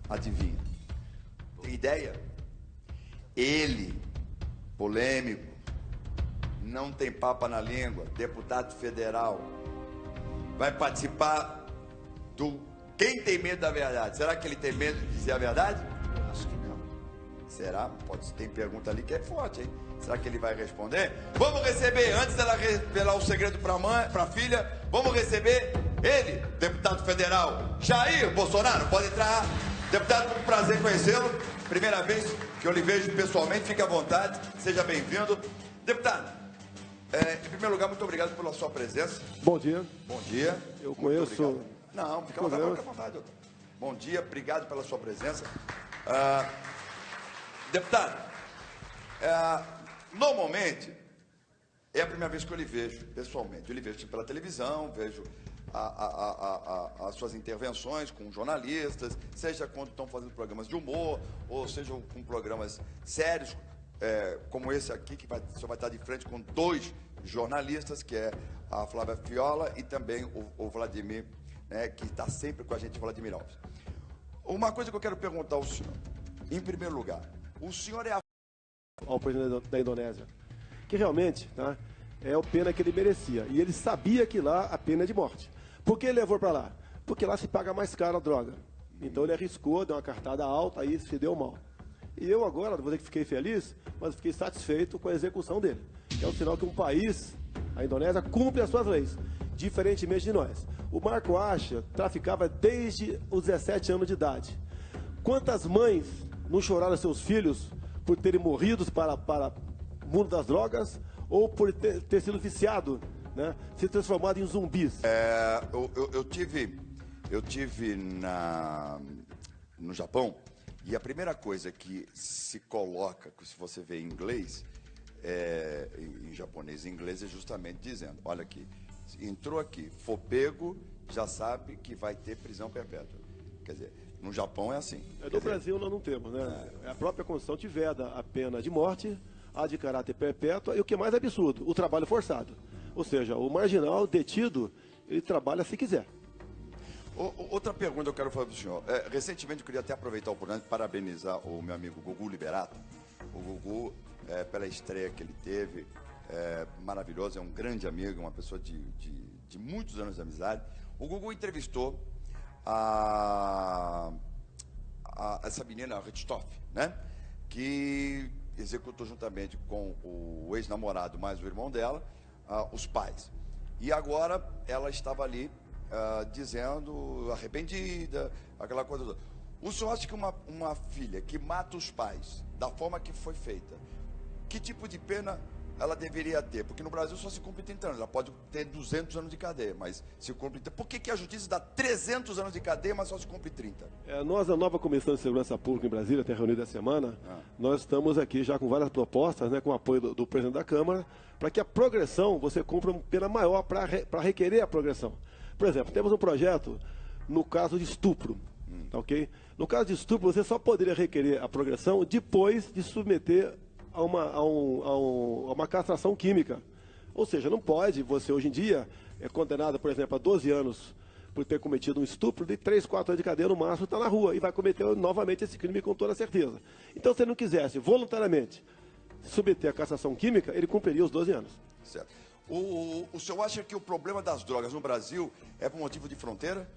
Adivinha? Tem ideia? Ele, polêmico, não tem papa na língua, deputado federal, vai participar do Quem Tem Medo da Verdade. Será que ele tem medo de dizer a verdade? Acho que não. Será? Pode, tem pergunta ali que é forte, hein? Será que ele vai responder? Vamos receber, antes dela revelar o segredo para a filha, vamos receber ele, deputado federal Jair Bolsonaro. Pode entrar, deputado, um prazer conhecê-lo. Primeira vez que eu lhe vejo pessoalmente, fique à vontade, seja bem-vindo. Deputado, em primeiro lugar, muito obrigado pela sua presença. Bom dia. Bom dia. Eu conheço... Não, fica à vontade, doutor. Bom dia, obrigado pela sua presença. Deputado, normalmente, é a primeira vez que eu lhe vejo pessoalmente. Eu lhe vejo pela televisão, vejo as suas intervenções com jornalistas, seja quando estão fazendo programas de humor, ou seja com programas sérios, como esse aqui, que o senhor vai estar de frente com dois jornalistas, que é a Flávia Fiola e também o Vladimir, que está sempre com a gente, Vladimir Alves. Uma coisa que eu quero perguntar ao senhor, em primeiro lugar, o senhor é ao presidente da Indonésia, que realmente, tá, é a pena que ele merecia. E ele sabia que lá a pena é de morte. Por que ele levou para lá? Porque lá se paga mais caro a droga. Então ele arriscou, deu uma cartada alta, aí se deu mal. E eu agora, não vou dizer que fiquei feliz, mas fiquei satisfeito com a execução dele. É um sinal que um país, a Indonésia, cumpre as suas leis, diferentemente de nós. O Marco Acha traficava desde os 17 anos de idade. Quantas mães não choraram seus filhos por terem morrido para o mundo das drogas ou por ter sido viciado, né, se transformado em zumbis? Eu tive no Japão, e a primeira coisa que se coloca, se você vê em inglês, em japonês e inglês, é justamente dizendo, olha aqui, entrou aqui, for pego, já sabe que vai ter prisão perpétua. Quer dizer, no Japão é assim. No Brasil nós não temos, né? A própria Constituição te veda a pena de morte, a de caráter perpétua e o que é mais absurdo, o trabalho forçado. Ou seja, o marginal detido, ele trabalha se quiser. Outra pergunta que eu quero fazer para o senhor. Recentemente eu queria até aproveitar a oportunidade de parabenizar o meu amigo Gugu Liberato. O Gugu, pela estreia que ele teve, maravilhoso, é um grande amigo, uma pessoa de muitos anos de amizade. O Gugu entrevistou essa menina, Richthofen, né? Que executou juntamente com o ex-namorado mais o irmão dela, os pais. E agora ela estava ali dizendo, arrependida, aquela coisa toda. O senhor acha que uma filha que mata os pais da forma que foi feita, que tipo de pena ela deveria ter? Porque no Brasil só se cumpre 30 anos, ela pode ter 200 anos de cadeia, mas se cumpre... Por que a justiça dá 300 anos de cadeia, mas só se cumpre 30? Nós, a nova Comissão de Segurança Pública em Brasília, até reunida essa semana, nós estamos aqui já com várias propostas, né, com o apoio do presidente da Câmara, para que a progressão, você cumpra uma pena maior para requerer a progressão. Por exemplo, temos um projeto no caso de estupro, ok? No caso de estupro, você só poderia requerer a progressão depois de submeter a uma castração química. Ou seja, não pode, você hoje em dia é condenado, por exemplo, a 12 anos por ter cometido um estupro, de 3, 4 anos de cadeia no máximo, está na rua e vai cometer novamente esse crime com toda certeza. Então, se ele não quisesse voluntariamente submeter a castração química, ele cumpriria os 12 anos. Certo. O senhor acha que o problema das drogas no Brasil é por motivo de fronteira?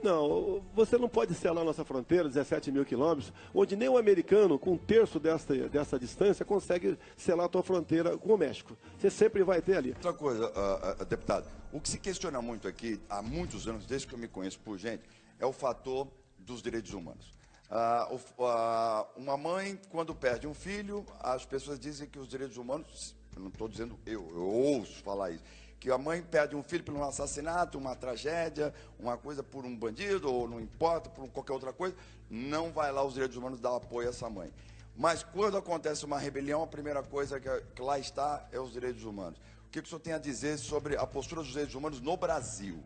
Não, você não pode selar a nossa fronteira, 17 mil quilômetros, onde nem um americano, com um terço dessa distância, consegue selar a tua fronteira com o México. Você sempre vai ter ali. Outra coisa, deputado, o que se questiona muito aqui, há muitos anos, desde que eu me conheço por gente, é o fator dos direitos humanos. Uma mãe, quando perde um filho, as pessoas dizem que os direitos humanos, eu não estou dizendo eu ouço falar isso, que a mãe perde um filho por um assassinato, uma tragédia, uma coisa por um bandido, ou não importa, por qualquer outra coisa, não vai lá os direitos humanos dar apoio a essa mãe. Mas quando acontece uma rebelião, a primeira coisa que lá está é os direitos humanos. O que o senhor tem a dizer sobre a postura dos direitos humanos no Brasil?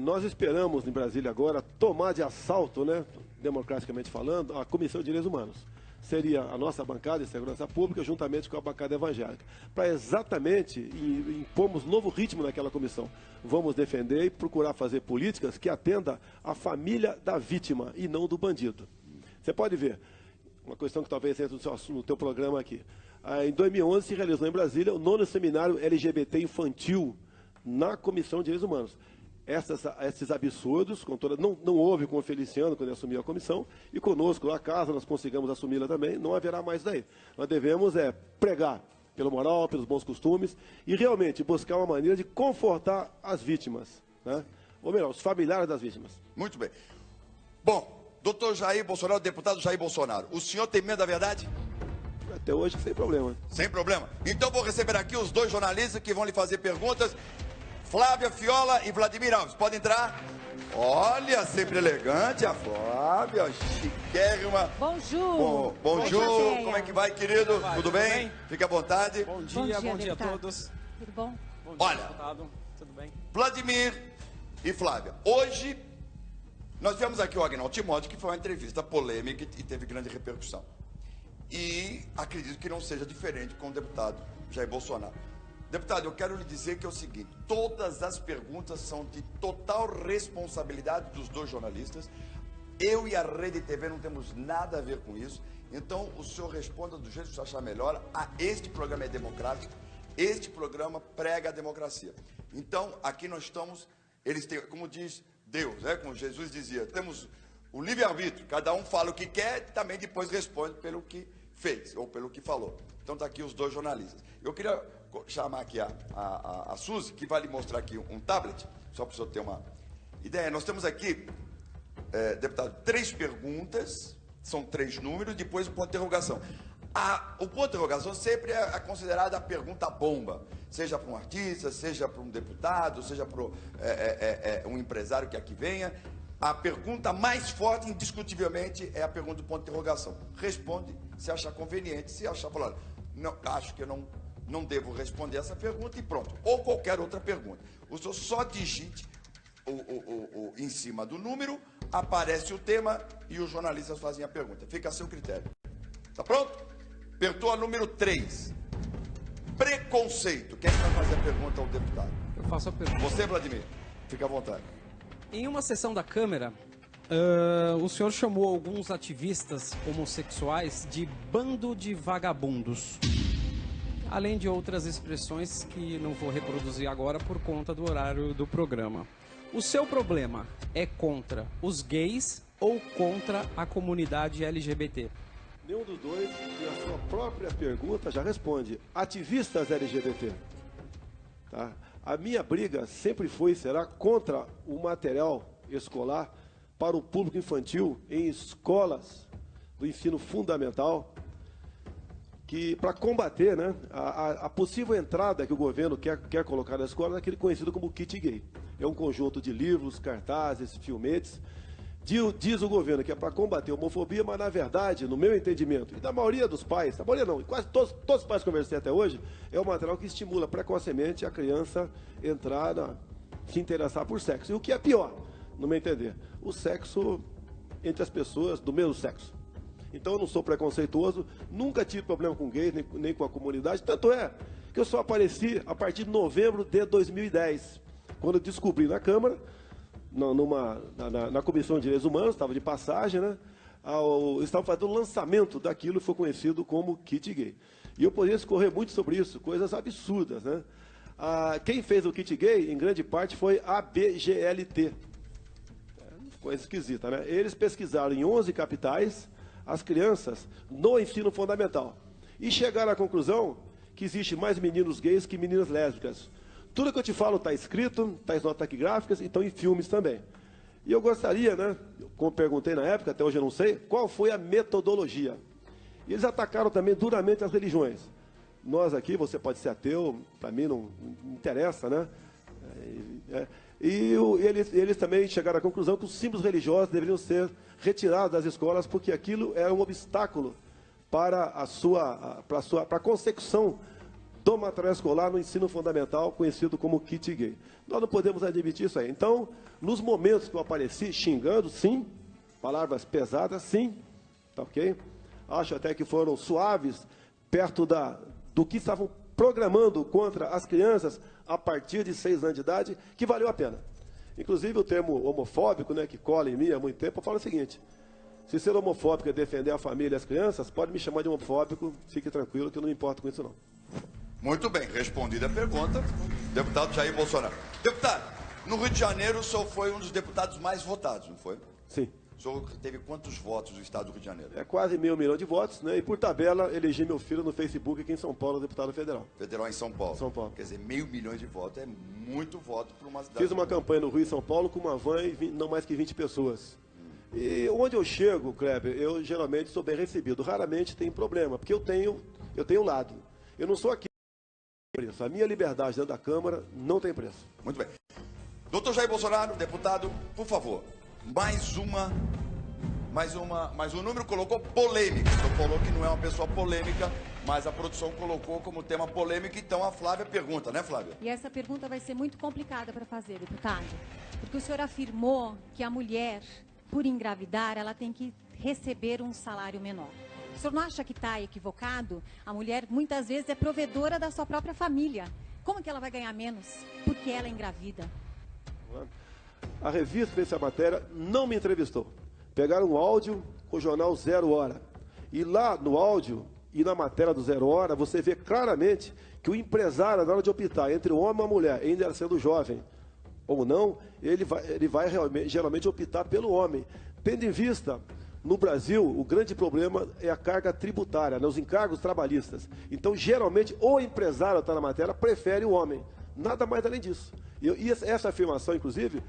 Nós esperamos em Brasília agora tomar de assalto, né, democraticamente falando, a Comissão de Direitos Humanos. Seria a nossa bancada de segurança pública, juntamente com a bancada evangélica, para exatamente impormos novo ritmo naquela comissão. Vamos defender e procurar fazer políticas que atendam à família da vítima e não do bandido. Você pode ver, uma questão que talvez entre no teu programa aqui. Em 2011 se realizou em Brasília o 9º Seminário LGBT Infantil na Comissão de Direitos Humanos. Esses absurdos, não houve com o Feliciano quando ele assumiu a comissão, e conosco, a casa, nós conseguimos assumi-la também, não haverá mais daí. Nós devemos pregar pela moral, pelos bons costumes, e realmente buscar uma maneira de confortar as vítimas, né? Ou melhor, os familiares das vítimas. Muito bem. Bom, doutor Jair Bolsonaro, deputado Jair Bolsonaro, o senhor tem medo da verdade? Até hoje, sem problema. Sem problema. Então vou receber aqui os dois jornalistas que vão lhe fazer perguntas. Flávia Fiola e Vladimir Alves. Pode entrar? Olha, sempre elegante a Flávia, chiquérrima. Bonjour. Bonjour. Como é que vai, querido? Tudo bem? Fique à vontade. Bom dia a todos. Tudo bom? Bom dia, olha, deputado. Tudo bem? Vladimir e Flávia, hoje nós tivemos aqui o Agnaldo Timóteo, que foi uma entrevista polêmica e teve grande repercussão. E acredito que não seja diferente com o deputado Jair Bolsonaro. Deputado, eu quero lhe dizer que é o seguinte, todas as perguntas são de total responsabilidade dos dois jornalistas. Eu e a Rede TV não temos nada a ver com isso. Então, o senhor responda do jeito que o senhor achar melhor. Este programa é democrático, este programa prega a democracia. Então, aqui nós estamos, eles têm, como diz Deus, como Jesus dizia, temos o livre-arbítrio, cada um fala o que quer e também depois responde pelo que fez, ou pelo que falou. Então, está aqui os dois jornalistas. Eu queria chamar aqui a Suzy, que vai lhe mostrar aqui um tablet, só para o senhor ter uma ideia. Nós temos aqui, deputado, 3 perguntas, são 3 números, depois o ponto de interrogação. O ponto de interrogação sempre é considerada a pergunta bomba, seja para um artista, seja para um deputado, seja para um empresário que aqui venha. A pergunta mais forte, indiscutivelmente, é a pergunta do ponto de interrogação. Responde se achar conveniente, se achar, falar, não, acho que eu não devo responder essa pergunta e pronto. Ou qualquer outra pergunta. O senhor só digite em cima do número, aparece o tema e os jornalistas fazem a pergunta. Fica a seu critério. Tá pronto? Pergunta número 3. Preconceito. Quem vai fazer a pergunta ao deputado? Eu faço a pergunta. Você, Vladimir. Fica à vontade. Em uma sessão da Câmara, o senhor chamou alguns ativistas homossexuais de bando de vagabundos. Além de outras expressões que não vou reproduzir agora por conta do horário do programa. O seu problema é contra os gays ou contra a comunidade LGBT? Nenhum dos dois, e a sua própria pergunta já responde. Ativistas LGBT. Tá? A minha briga sempre foi e será contra o material escolar para o público infantil em escolas do ensino fundamental, que para combater, né, a possível entrada que o governo quer colocar na escola naquele conhecido como kit gay. É um conjunto de livros, cartazes, filmetes. Diz o governo que é para combater a homofobia, mas na verdade, no meu entendimento, e da maioria dos pais, da maioria não, e quase todos os pais que conversei até hoje, é um material que estimula precocemente a criança entrar, se interessar por sexo. E o que é pior, no meu entender, o sexo entre as pessoas do mesmo sexo. Então eu não sou preconceituoso, nunca tive problema com gays, nem com a comunidade, tanto é que eu só apareci a partir de novembro de 2010, quando eu descobri na Câmara, na Comissão de Direitos Humanos, estava de passagem, né? Estavam fazendo o lançamento daquilo que foi conhecido como kit gay. E eu poderia escorrer muito sobre isso, coisas absurdas, né? Quem fez o kit gay, em grande parte, foi a BGLT. Coisa esquisita, né? Eles pesquisaram em 11 capitais as crianças no ensino fundamental e chegaram à conclusão que existe mais meninos gays que meninas lésbicas. Tudo que eu te falo está escrito, está em notas taquigráficas e estão em filmes também. E eu gostaria, né, como perguntei na época, até hoje eu não sei, qual foi a metodologia. E eles atacaram também duramente as religiões. Nós aqui, você pode ser ateu, para mim não interessa, né? Eles também chegaram à conclusão que os símbolos religiosos deveriam ser retirados das escolas porque aquilo era um obstáculo para a consecução do material escolar no ensino fundamental, conhecido como kit gay. Nós não podemos admitir isso aí. Então, nos momentos que eu apareci xingando, sim, palavras pesadas, sim, tá ok? Acho até que foram suaves, perto do que estavam programando contra as crianças a partir de 6 anos de idade, que valeu a pena. Inclusive, o termo homofóbico, né, que cola em mim há muito tempo, eu falo o seguinte, Se ser homofóbico é defender a família e as crianças, pode me chamar de homofóbico, fique tranquilo que eu não me importo com isso não. Muito bem, respondida a pergunta, deputado Jair Bolsonaro. Deputado, no Rio de Janeiro o senhor foi um dos deputados mais votados, não foi? Sim. O senhor teve quantos votos no estado do Rio de Janeiro? É quase 500 mil de votos, né? E por tabela, elegi meu filho no Facebook aqui em São Paulo, deputado federal. Federal em São Paulo. São Paulo. Quer dizer, 500 mil de votos é muito voto para uma cidade. Fiz uma campanha no Rio e São Paulo com uma van e não mais que 20 pessoas. E onde eu chego, Kleber, eu geralmente sou bem recebido. Raramente tem problema, porque eu tenho lado. Eu não sou aqui. A minha liberdade dentro da Câmara não tem preço. Muito bem. Doutor Jair Bolsonaro, deputado, por favor, mais um número colocou polêmica. O senhor falou que não é uma pessoa polêmica, mas a produção colocou como tema polêmica, então a Flávia pergunta, né, Flávia? E essa pergunta vai ser muito complicada para fazer, deputado, porque o senhor afirmou que a mulher, por engravidar, ela tem que receber um salário menor. O senhor não acha que está equivocado? A mulher, muitas vezes, é provedora da sua própria família. Como que ela vai ganhar menos? Porque ela é engravida. A revista que fez essa matéria não me entrevistou. Pegaram um áudio com o jornal 0 Hora. E lá no áudio e na matéria do 0 Hora, você vê claramente que o empresário, na hora de optar entre o homem e a mulher, ainda sendo jovem ou não, ele vai realmente, geralmente optar pelo homem. Tendo em vista, no Brasil, o grande problema é a carga tributária, né, os encargos trabalhistas. Então, geralmente, o empresário está na matéria, prefere o homem. Nada mais além disso. E essa afirmação, inclusive,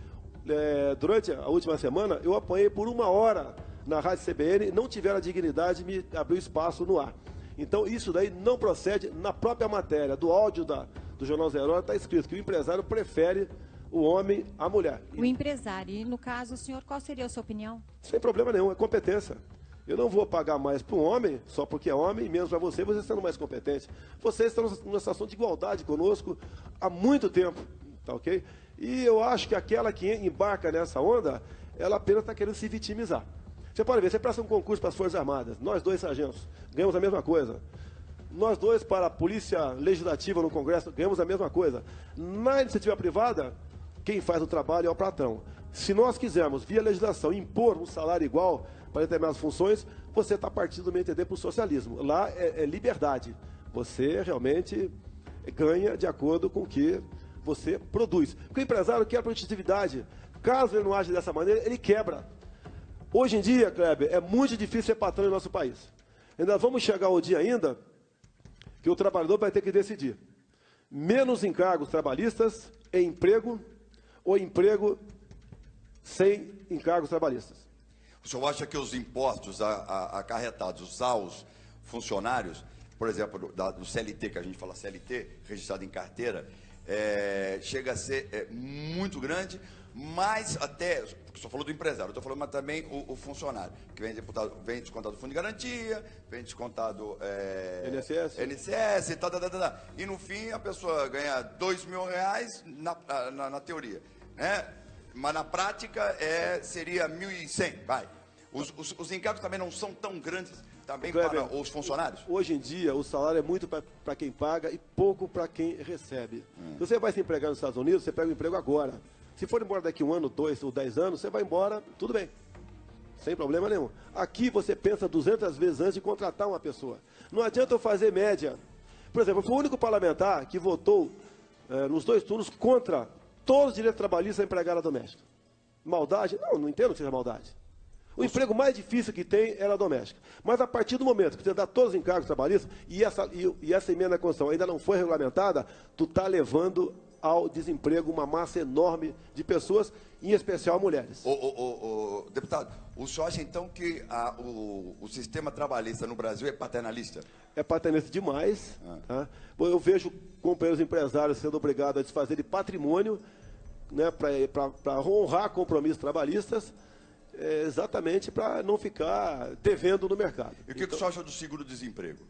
durante a última semana, eu apanhei por 1 hora na Rádio CBN, não tiveram a dignidade de me abrir espaço no ar. Então, isso daí não procede. Na própria matéria do áudio do Jornal 0 Hora está escrito que o empresário prefere o homem à mulher. O empresário. E, no caso, o senhor, qual seria a sua opinião? Sem problema nenhum, é competência. Eu não vou pagar mais para um homem, só porque é homem, e menos para você sendo mais competente. Vocês estão numa situação de igualdade conosco há muito tempo, tá ok? E eu acho que aquela que embarca nessa onda, ela apenas está querendo se vitimizar. Você pode ver, você presta um concurso para as Forças Armadas, nós dois sargentos, ganhamos a mesma coisa. Nós dois para a Polícia Legislativa no Congresso, ganhamos a mesma coisa. Na iniciativa privada, quem faz o trabalho é o patrão. Se nós quisermos, via legislação, impor um salário igual para determinadas funções, você está partindo do meu entender para o socialismo. Lá é liberdade. Você realmente ganha de acordo com o que você produz. Porque o empresário quer produtividade. Caso ele não age dessa maneira, ele quebra. Hoje em dia, Kleber, é muito difícil ser patrão no nosso país. Ainda vamos chegar ao dia ainda que o trabalhador vai ter que decidir. Menos encargos trabalhistas em emprego ou emprego sem encargos trabalhistas. O senhor acha que os impostos acarretados aos funcionários, por exemplo, do CLT, que a gente fala CLT, registrado em carteira, chega a ser muito grande, mas até, porque o senhor falou do empresário, eu estou falando mas também o funcionário, que vem descontado do Fundo de Garantia, vem descontado INSS e tal. E no fim a pessoa ganha R$2.000 na teoria, né? Mas na prática seria 1.100, vai. Os encargos também não são tão grandes também, Kleber, para os funcionários? Hoje em dia, o salário é muito para quem paga e pouco para quem recebe. Se você vai se empregar nos Estados Unidos, você pega o emprego agora. Se for embora daqui 1 ano, 2 ou 10 anos, você vai embora, tudo bem. Sem problema nenhum. Aqui você pensa 200 vezes antes de contratar uma pessoa. Não adianta eu fazer média. Por exemplo, eu fui o único parlamentar que votou nos 2 turnos contra todos os direitos trabalhistas da empregada doméstica. Maldade? Não entendo que seja maldade. O emprego mais difícil que tem era a doméstica. Mas a partir do momento que você dá todos os encargos trabalhistas e essa emenda à Constituição ainda não foi regulamentada, tu está levando ao desemprego uma massa enorme de pessoas, em especial mulheres. Deputado, o senhor acha então que o sistema trabalhista no Brasil é paternalista? É paternalista demais. Tá? Eu vejo companheiros empresários sendo obrigados a desfazer de patrimônio, né, para honrar compromissos trabalhistas, exatamente para não ficar devendo no mercado. E o que o senhor acha do seguro-desemprego?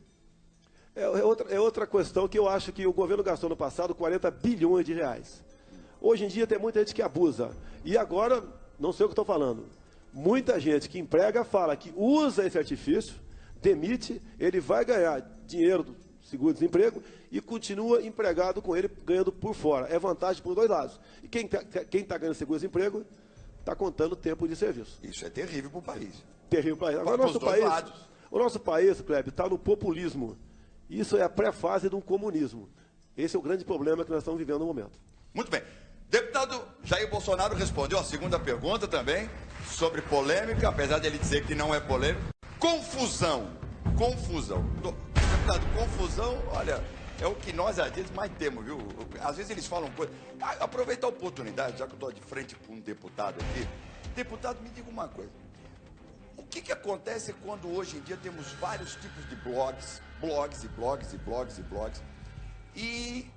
É outra questão que eu acho que o governo gastou no passado 40 bilhões de reais. Hoje em dia tem muita gente que abusa. E agora, não sei o que estou falando, muita gente que emprega fala que usa esse artifício, demite, ele vai ganhar dinheiro do seguro-desemprego e continua empregado com ele, ganhando por fora. É vantagem por 2 lados. E quem tá ganhando seguro-desemprego está contando tempo de serviço. Isso é terrível para o país. terrível para ele. Agora, o nosso país, Kleber, está no populismo. Isso é a pré-fase de um comunismo. Esse é o grande problema que nós estamos vivendo no momento. Muito bem. Deputado Jair Bolsonaro respondeu a segunda pergunta também, sobre polêmica, apesar dele dizer que não é polêmica. Confusão. Deputado, confusão, olha, é o que nós às vezes mais temos, viu? Às vezes eles falam coisas. Aproveitar a oportunidade, já que eu estou de frente com um deputado aqui. Deputado, me diga uma coisa. O que acontece quando hoje em dia temos vários tipos de blogs, e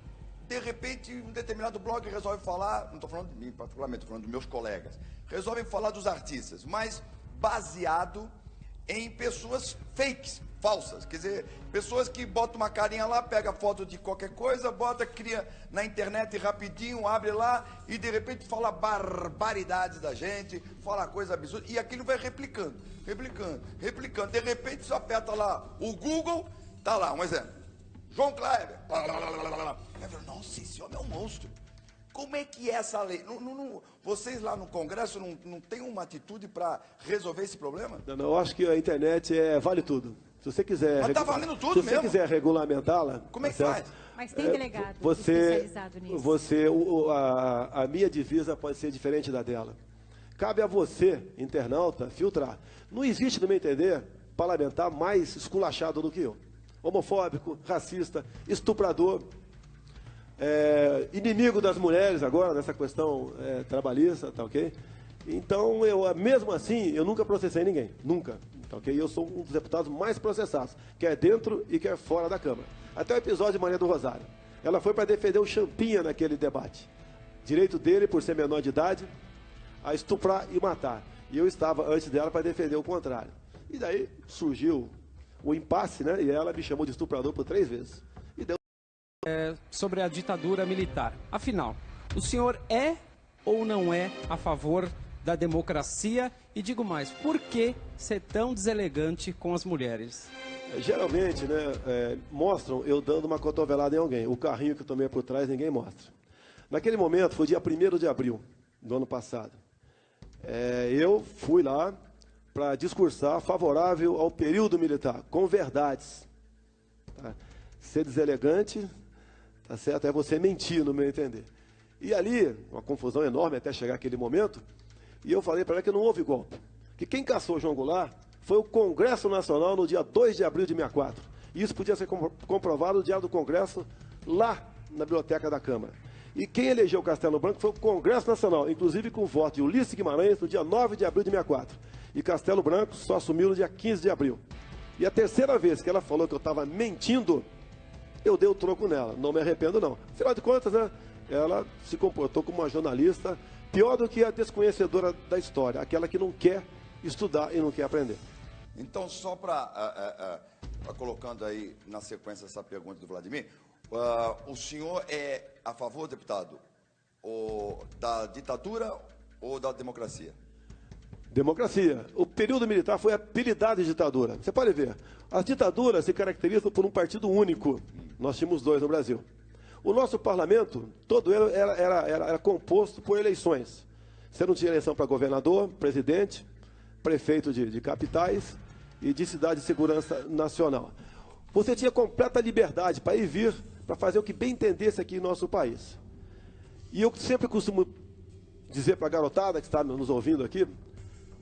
de repente um determinado blog resolve falar, não estou falando de mim particularmente, estou falando dos meus colegas, resolvem falar dos artistas, mas baseado em pessoas fakes, falsas, quer dizer, pessoas que botam uma carinha lá, pega foto de qualquer coisa, cria na internet rapidinho, abre lá e de repente fala barbaridades da gente, fala coisa absurda, e aquilo vai replicando, de repente você aperta lá o Google, tá lá, um exemplo, João Kleber, nossa, esse homem é um monstro. Como é que é essa lei? Vocês lá no Congresso não têm uma atitude para resolver esse problema? Não, eu acho que a internet vale tudo. Se você quiser, mas tá valendo tudo mesmo. Se você quiser regulamentá-la... Como é que faz? Mas tem delegado especializado nisso. A minha divisa pode ser diferente da dela. Cabe a você, internauta, filtrar. Não existe, no meu entender, parlamentar mais esculachado do que eu. Homofóbico, racista, estuprador, inimigo das mulheres agora, nessa questão trabalhista, tá ok? Então, mesmo assim, eu nunca processei ninguém, nunca, tá ok? Eu sou um dos deputados mais processados, quer dentro e quer fora da Câmara. Até o episódio de Maria do Rosário. Ela foi para defender o Champinha naquele debate. Direito dele, por ser menor de idade, a estuprar e matar. E eu estava, antes dela, para defender o contrário. E daí surgiu o impasse, né? E ela me chamou de estuprador por 3 vezes. E deu... Sobre a ditadura militar. Afinal, o senhor é ou não é a favor da democracia? E digo mais, por que ser tão deselegante com as mulheres? Geralmente, né, mostram eu dando uma cotovelada em alguém. O carrinho que eu tomei por trás, ninguém mostra. Naquele momento, foi dia 1º de abril do ano passado. Eu fui lá para discursar favorável ao período militar, com verdades. Tá? Ser deselegante, tá certo? É você mentir, no meu entender. E ali, uma confusão enorme até chegar aquele momento, e eu falei para ela que não houve golpe. Que quem caçou João Goulart foi o Congresso Nacional no dia 2 de abril de 64. E isso podia ser comprovado no Diário do Congresso, lá na Biblioteca da Câmara. E quem elegeu Castelo Branco foi o Congresso Nacional, inclusive com o voto de Ulisses Guimarães no dia 9 de abril de 64. E Castelo Branco só assumiu no dia 15 de abril. E a terceira vez que ela falou que eu estava mentindo, eu dei o troco nela. Não me arrependo, não. Afinal de contas, né, ela se comportou como uma jornalista pior do que a desconhecedora da história, aquela que não quer estudar e não quer aprender. Então, só para colocando aí na sequência essa pergunta do Vladimir, o senhor é a favor, deputado, da ditadura ou da democracia? Democracia. O período militar foi apelidado de ditadura. Você pode ver, as ditaduras se caracterizam por um partido único. Nós tínhamos 2 no Brasil. O nosso parlamento, todo ele era composto por eleições. Você não tinha eleição para governador, presidente, prefeito de capitais e de cidade de segurança nacional. Você tinha completa liberdade para ir e vir, para fazer o que bem entendesse aqui em nosso país. E eu sempre costumo dizer para a garotada que está nos ouvindo aqui,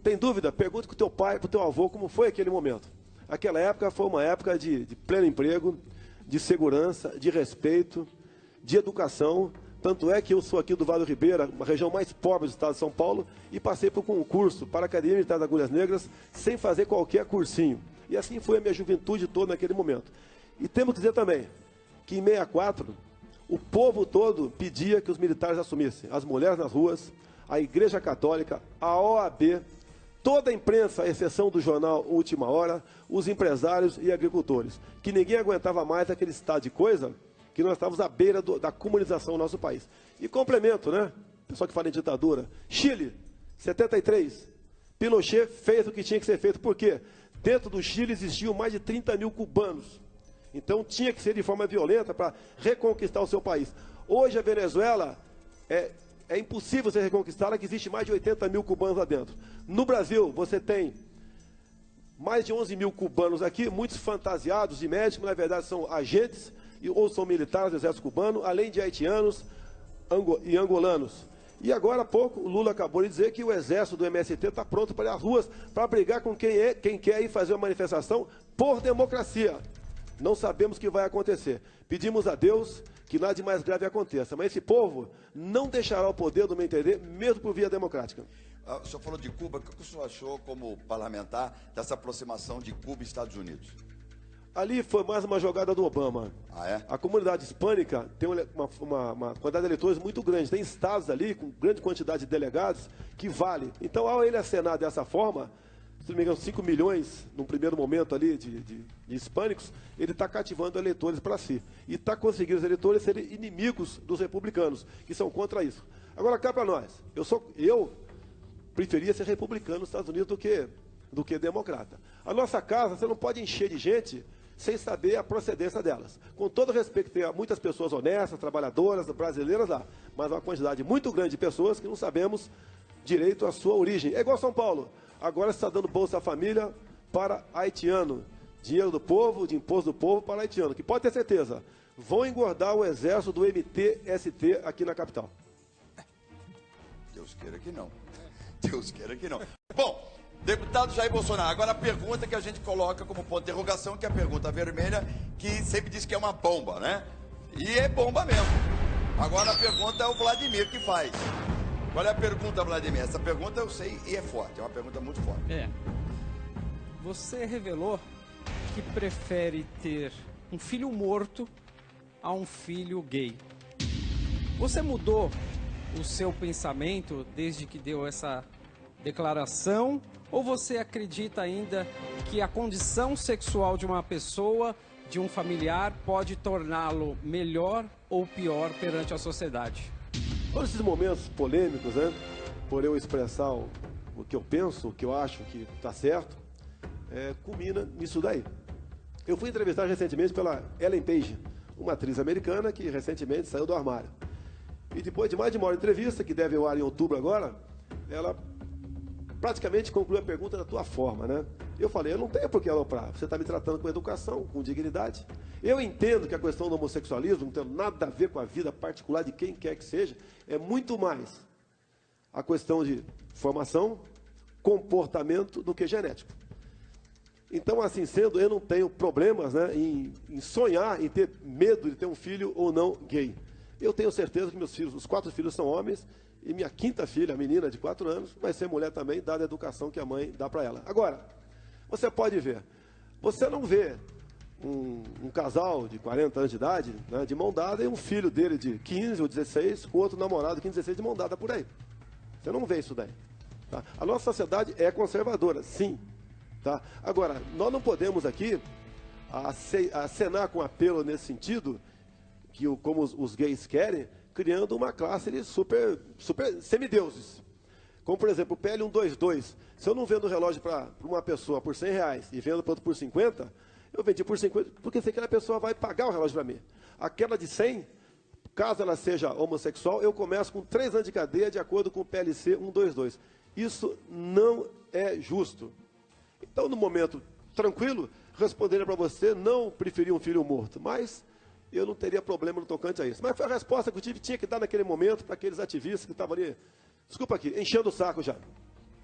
tem dúvida? Pergunta com o teu pai, com o teu avô, como foi aquele momento. Aquela época foi uma época de pleno emprego, de segurança, de respeito, de educação. Tanto é que eu sou aqui do Vale do Ribeira, uma região mais pobre do estado de São Paulo, e passei por concurso para a Academia Militar das Agulhas Negras sem fazer qualquer cursinho. E assim foi a minha juventude toda naquele momento. E temos que dizer também que em 64, o povo todo pedia que os militares assumissem. As mulheres nas ruas, a Igreja Católica, a OAB, toda a imprensa, à exceção do jornal Última Hora, os empresários e agricultores, que ninguém aguentava mais aquele estado de coisa, que nós estávamos à beira da comunização do nosso país. E complemento, né? Pessoal que fala em ditadura. Chile, 73. Pinochet fez o que tinha que ser feito. Por quê? Dentro do Chile existiam mais de 30 mil cubanos. Então tinha que ser de forma violenta para reconquistar o seu país. Hoje a Venezuela é impossível você reconquistá-la, que existe mais de 80 mil cubanos lá dentro. No Brasil, você tem mais de 11 mil cubanos aqui, muitos fantasiados de médicos, na verdade são agentes ou são militares do exército cubano, além de haitianos e angolanos. E agora há pouco o Lula acabou de dizer que o exército do MST está pronto para ir às ruas para brigar com quem quer ir fazer uma manifestação por democracia. Não sabemos o que vai acontecer. Pedimos a Deus que nada de mais grave aconteça, mas esse povo não deixará o poder, do meu entender, mesmo por via democrática. O senhor falou de Cuba, o que o senhor achou como parlamentar dessa aproximação de Cuba e Estados Unidos? Ali foi mais uma jogada do Obama. Ah, é? A comunidade hispânica tem uma quantidade de eleitores muito grande. Tem estados ali com grande quantidade de delegados que vale. Então, ao ele acenar dessa forma, se não me engano, 5 milhões, num primeiro momento ali, de hispânicos, ele está cativando eleitores para si. E está conseguindo os eleitores serem inimigos dos republicanos, que são contra isso. Agora, cá para nós. Eu preferia ser republicano nos Estados Unidos do que democrata. A nossa casa, você não pode encher de gente sem saber a procedência delas. Com todo respeito, tem muitas pessoas honestas, trabalhadoras, brasileiras lá, mas uma quantidade muito grande de pessoas que não sabemos direito à sua origem. É igual São Paulo. Agora está dando Bolsa Família para haitiano. Dinheiro do povo, de imposto do povo para haitiano. Que pode ter certeza, vão engordar o exército do MTST aqui na capital. Deus queira que não. Deus queira que não. Bom, deputado Jair Bolsonaro, agora a pergunta que a gente coloca como ponto de interrogação, que é a pergunta vermelha, que sempre diz que é uma bomba, né? E é bomba mesmo. Agora a pergunta é o Vladimir que faz. Qual é a pergunta, Vladimir? Essa pergunta eu sei e é forte, é uma pergunta muito forte. Você revelou que prefere ter um filho morto a um filho gay. Você mudou o seu pensamento desde que deu essa declaração? Ou você acredita ainda que a condição sexual de uma pessoa, de um familiar, pode torná-lo melhor ou pior perante a sociedade? Todos esses momentos polêmicos, né, por eu expressar o que eu penso, o que eu acho que está certo, culmina nisso daí. Eu fui entrevistado recentemente pela Ellen Page, uma atriz americana que recentemente saiu do armário. E depois de mais de uma hora de entrevista, que deve ao ar em outubro agora, ela praticamente concluiu a pergunta da tua forma, né? Eu falei, eu não tenho por que aloprar, você está me tratando com educação, com dignidade. Eu entendo que a questão do homossexualismo não tem nada a ver com a vida particular de quem quer que seja, é muito mais a questão de formação, comportamento do que genético. Então, assim sendo, eu não tenho problemas, né, em sonhar, em ter medo de ter um filho ou não gay. Eu tenho certeza que meus filhos, os 4 filhos são homens, e minha 5ª filha, a menina de 4 anos, vai ser mulher também, dada a educação que a mãe dá para ela. Agora, você pode ver, você não vê um casal de 40 anos de idade, né, de mão dada, e um filho dele de 15 ou 16, com outro namorado de 15, 16 de mão dada por aí. Você não vê isso daí. Tá? A nossa sociedade é conservadora, sim. Tá? Agora, nós não podemos aqui acenar com apelo nesse sentido, que como os gays querem, criando uma classe de super semideuses. Como, por exemplo, o PL 122. Se eu não vendo o relógio para uma pessoa por R$100 e vendo para outro por 50, eu vendi por 50 porque sei que aquela pessoa vai pagar o relógio para mim. Aquela de 100, caso ela seja homossexual, eu começo com 3 anos de cadeia de acordo com o PLC 122. Isso não é justo. Então, no momento tranquilo, responderia para você, não preferir um filho morto, mas eu não teria problema no tocante a isso. Mas foi a resposta que eu tive, tinha que dar naquele momento para aqueles ativistas que estavam ali, desculpa aqui, enchendo o saco já.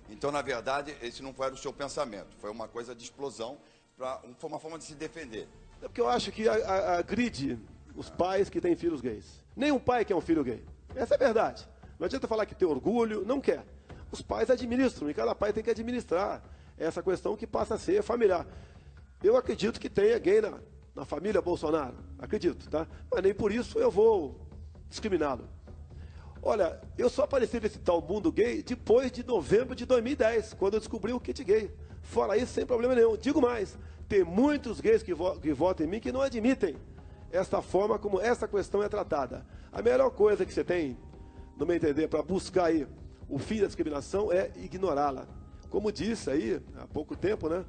Então, na verdade, esse não foi o seu pensamento, foi uma coisa de explosão, foi uma forma de se defender. É porque eu acho que agride os pais que têm filhos gays. Nenhum pai quer um filho gay. Essa é a verdade. Não adianta falar que tem orgulho, não quer. Os pais administram, e cada pai tem que administrar essa questão que passa a ser familiar. Eu acredito que tenha gay na família Bolsonaro, acredito, tá? Mas nem por isso eu vou discriminá-lo. Olha, eu só apareci nesse tal mundo gay depois de novembro de 2010, quando eu descobri o kit gay. Fora isso, sem problema nenhum. Digo mais, tem muitos gays que votam em mim que não admitem esta forma como essa questão é tratada. A melhor coisa que você tem, no meu entender, para buscar aí o fim da discriminação é ignorá-la. Como disse aí, há pouco tempo, né,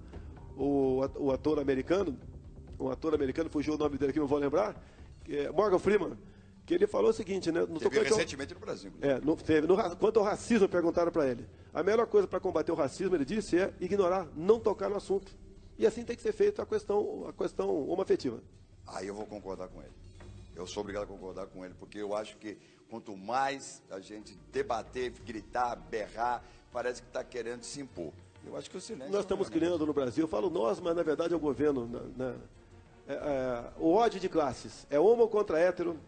o ator americano, fugiu o nome dele aqui, não vou lembrar, Morgan Freeman, Que ele falou o seguinte, né? Teve recentemente no Brasil. Quanto ao racismo, perguntaram para ele. A melhor coisa para combater o racismo, ele disse, é ignorar, não tocar no assunto. E assim tem que ser feita a questão homoafetiva. Aí eu vou concordar com ele. Eu sou obrigado a concordar com ele, porque eu acho que quanto mais a gente debater, gritar, berrar, parece que está querendo se impor. Eu acho que o silêncio... Nós estamos criando no Brasil, eu falo nós, mas na verdade é o governo, o ódio de classes. É homo contra hétero,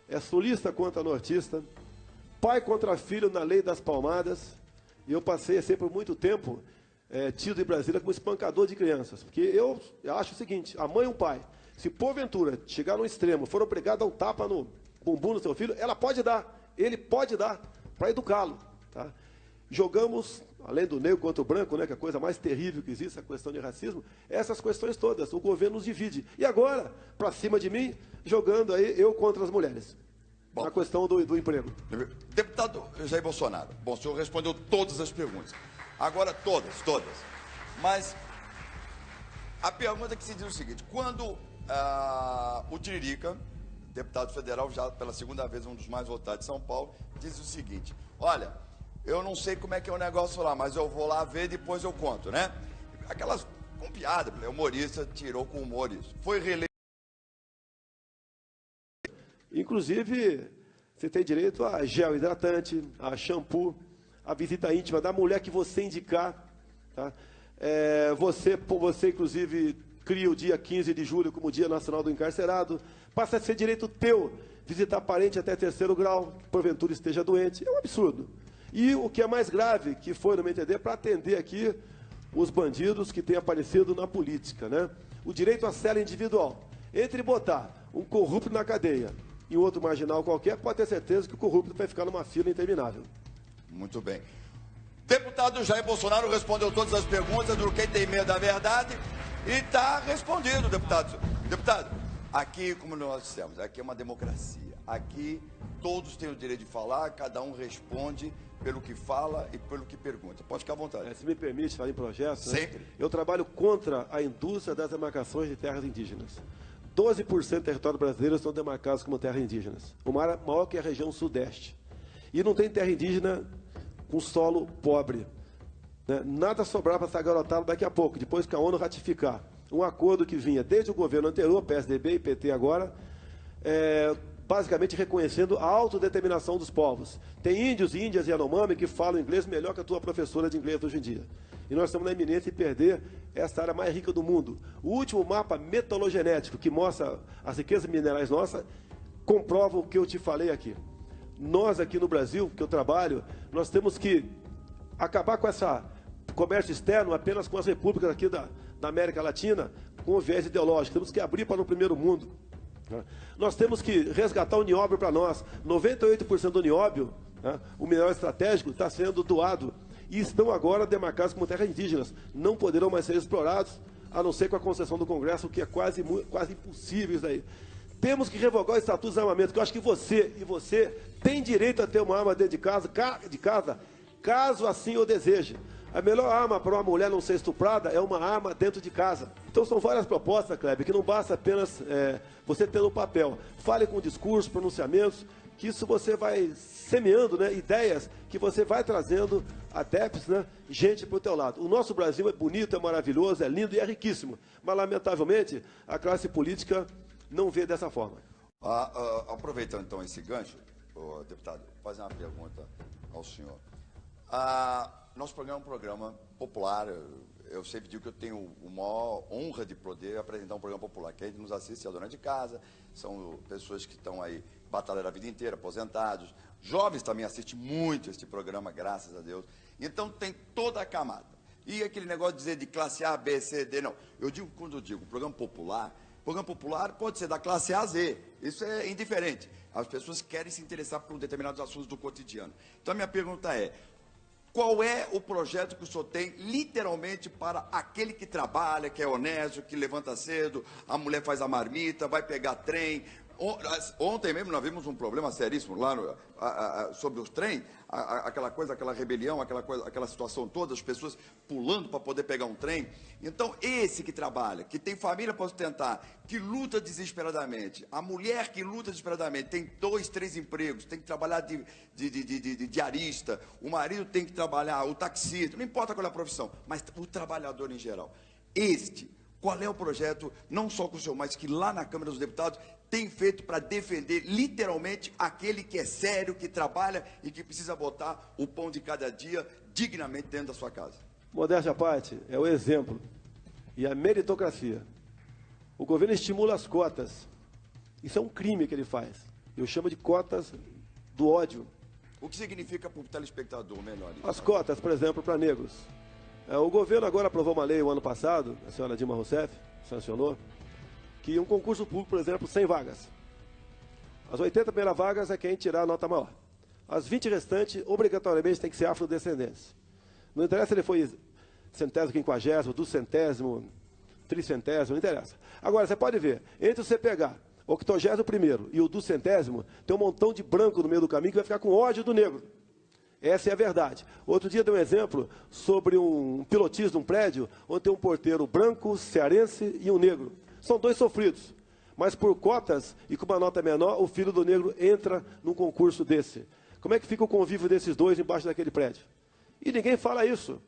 é sulista contra nortista, pai contra filho na lei das palmadas. E eu passei assim, por muito tempo tido em Brasília como espancador de crianças. Porque eu acho o seguinte, a mãe e o pai, se porventura chegar no extremo, for obrigado a dar um tapa no bumbum do seu filho, ela pode dar, ele pode dar, para educá-lo. Tá? Jogamos, além do negro contra o branco, né, que é a coisa mais terrível que existe, a questão de racismo, essas questões todas, o governo nos divide. E agora, para cima de mim, jogando aí eu contra as mulheres. Bom, a questão do emprego. Deputado Jair Bolsonaro, bom, o senhor respondeu todas as perguntas. Agora todas. Mas a pergunta que se diz o seguinte, quando o Tiririca, deputado federal, já pela segunda vez um dos mais votados de São Paulo, diz o seguinte, olha, eu não sei como é que é o negócio lá, mas eu vou lá ver e depois eu conto, né? Aquelas com piada, o humorista tirou com humor isso. Foi reeleito. Inclusive, você tem direito a gel hidratante, a shampoo, a visita íntima da mulher que você indicar. Tá? Você, inclusive, cria o dia 15 de julho como Dia Nacional do Encarcerado. Passa a ser direito teu visitar parente até 3º grau, que porventura esteja doente. É um absurdo. E o que é mais grave, que foi, no meu entender, para atender aqui os bandidos que têm aparecido na política, né? O direito à cela individual. Entre botar um corrupto na cadeia e outro marginal qualquer, pode ter certeza que o corrupto vai ficar numa fila interminável. Muito bem. Deputado Jair Bolsonaro respondeu todas as perguntas do Quem Tem Medo da Verdade e está respondido, deputado. Deputado, aqui, como nós dissemos, aqui é uma democracia. Aqui todos têm o direito de falar, cada um responde pelo que fala e pelo que pergunta. Pode ficar à vontade. Se me permite falar em projetos, sempre. Né? Eu trabalho contra a indústria das demarcações de terras indígenas. 12% do território brasileiro são demarcados como terras indígenas. O maior que é a região sudeste. E não tem terra indígena com solo pobre. Né? Nada sobrar para essa garotada daqui a pouco, depois que a ONU ratificar um acordo que vinha desde o governo anterior, PSDB e PT agora, basicamente reconhecendo a autodeterminação dos povos. Tem índios, índias e Yanomami que falam inglês melhor que a tua professora de inglês hoje em dia. E nós estamos na iminência de perder essa área mais rica do mundo. O último mapa metalogenético que mostra as riquezas minerais nossas comprova o que eu te falei aqui. Nós aqui no Brasil, que eu trabalho, nós temos que acabar com esse comércio externo apenas com as repúblicas aqui da América Latina, com o viés ideológico. Temos que abrir para o primeiro mundo. Nós temos que resgatar o nióbio para nós. 98% do nióbio, né, o mineral estratégico, está sendo doado e estão agora demarcados como terras indígenas. Não poderão mais ser explorados, a não ser com a concessão do Congresso, o que é quase impossível isso daí. Temos que revogar o Estatuto de Desarmamento, que eu acho que você tem direito a ter uma arma dentro de casa, caso assim o deseje. A melhor arma para uma mulher não ser estuprada é uma arma dentro de casa. Então são várias propostas, Kleber, que não basta apenas você ter no papel. Fale com discursos, pronunciamentos, que isso você vai semeando, né, ideias que você vai trazendo adeptos, né, gente para o teu lado. O nosso Brasil é bonito, é maravilhoso, é lindo e é riquíssimo. Mas, lamentavelmente, a classe política não vê dessa forma. Aproveitando então esse gancho, deputado, vou fazer uma pergunta ao senhor. Nosso programa é um programa popular. Eu sempre digo que eu tenho a maior honra de poder apresentar um programa popular. Quem nos assiste é a dona de casa, são pessoas que estão aí batalhando a vida inteira, aposentados. Jovens também assistem muito este programa, graças a Deus. Então tem toda a camada. E aquele negócio de dizer de classe A, B, C, D, não. Quando eu digo programa popular pode ser da classe A a Z. Isso é indiferente. As pessoas querem se interessar por determinados assuntos do cotidiano. Então a minha pergunta é: qual é o projeto que o senhor tem, literalmente, para aquele que trabalha, que é honesto, que levanta cedo, a mulher faz a marmita, vai pegar trem, Ontem mesmo nós vimos um problema seríssimo lá sobre os trens, aquela coisa, aquela rebelião, aquela situação toda, as pessoas pulando para poder pegar um trem. Então, esse que trabalha, que tem família para sustentar, que luta desesperadamente, a mulher que luta desesperadamente, tem 2, 3 empregos, tem que trabalhar de diarista, o marido tem que trabalhar, o taxista, não importa qual é a profissão, mas o trabalhador em geral. Qual é o projeto, não só com o senhor, mas que lá na Câmara dos Deputados tem feito para defender literalmente aquele que é sério, que trabalha e que precisa botar o pão de cada dia dignamente dentro da sua casa? Modéstia à parte, é o exemplo. E a meritocracia. O governo estimula as cotas. Isso é um crime que ele faz. Eu chamo de cotas do ódio. O que significa para o telespectador melhor isso? As cotas, por exemplo, para negros. O governo agora aprovou uma lei o ano passado, a senhora Dilma Rousseff sancionou, que um concurso público, por exemplo, 100 vagas. As 80 primeiras vagas é quem tirar a nota maior. As 20 restantes, obrigatoriamente, tem que ser afrodescendentes. Não interessa se ele foi centésimo, quinquagésimo, duzentésimo, tricentésimo, não interessa. Agora, você pode ver, entre você pegar o 81º e o duzentésimo, tem um montão de branco no meio do caminho que vai ficar com ódio do negro. Essa é a verdade. Outro dia dei um exemplo sobre um pilotismo de um prédio, onde tem um porteiro branco, cearense e um negro. São 2 sofridos. Mas por cotas e com uma nota menor, o filho do negro entra num concurso desse. Como é que fica o convívio desses 2 embaixo daquele prédio? E ninguém fala isso.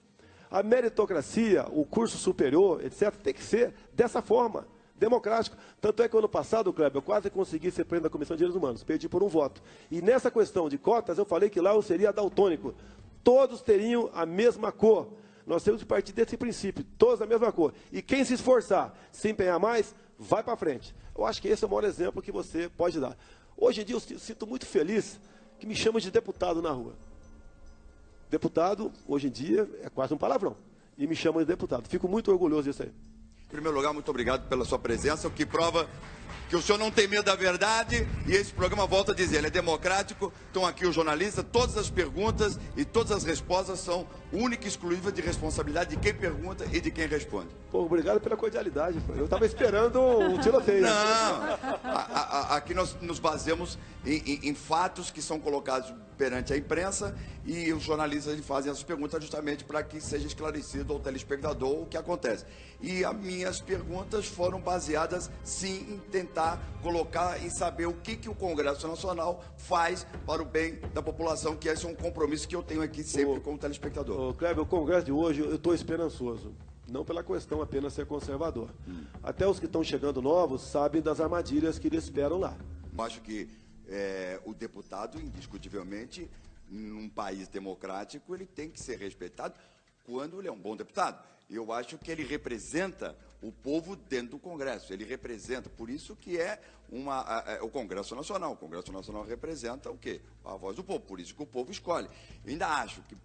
A meritocracia, o curso superior, etc., tem que ser dessa forma. Democrático. Tanto é que ano passado, Kleber, eu quase consegui ser presidente da Comissão de Direitos Humanos, perdi por um voto. E nessa questão de cotas, eu falei que lá eu seria daltônico. Todos teriam a mesma cor. Nós temos que partir desse princípio, todos a mesma cor. E quem se esforçar, se empenhar mais, vai para frente. Eu acho que esse é o maior exemplo que você pode dar. Hoje em dia eu sinto muito feliz que me chamam de deputado na rua. Deputado, hoje em dia, é quase um palavrão. E me chamam de deputado. Fico muito orgulhoso disso aí. Em primeiro lugar, muito obrigado pela sua presença, o que prova que o senhor não tem medo da verdade, e esse programa, volta a dizer, ele é democrático. Estão aqui os jornalistas, todas as perguntas e todas as respostas são única e exclusiva de responsabilidade de quem pergunta e de quem responde. Pô, obrigado pela cordialidade. Eu estava esperando um tiroteio. Não, aqui nós nos baseamos em fatos que são colocados perante a imprensa, e os jornalistas fazem essas perguntas justamente para que seja esclarecido ao telespectador o que acontece. E as minhas perguntas foram baseadas, sim, em tentar colocar e saber o que o Congresso Nacional faz para o bem da população, que esse é um compromisso que eu tenho aqui sempre com o telespectador. Kleber, o Congresso de hoje, eu estou esperançoso. Não pela questão apenas ser conservador. Até os que estão chegando novos sabem das armadilhas que eles esperam lá. Acho que o deputado, indiscutivelmente, num país democrático, ele tem que ser respeitado quando ele é um bom deputado. Eu acho que ele representa o povo dentro do Congresso. Ele representa, por isso que é o Congresso Nacional. O Congresso Nacional representa o quê? A voz do povo, por isso que o povo escolhe. Eu ainda acho que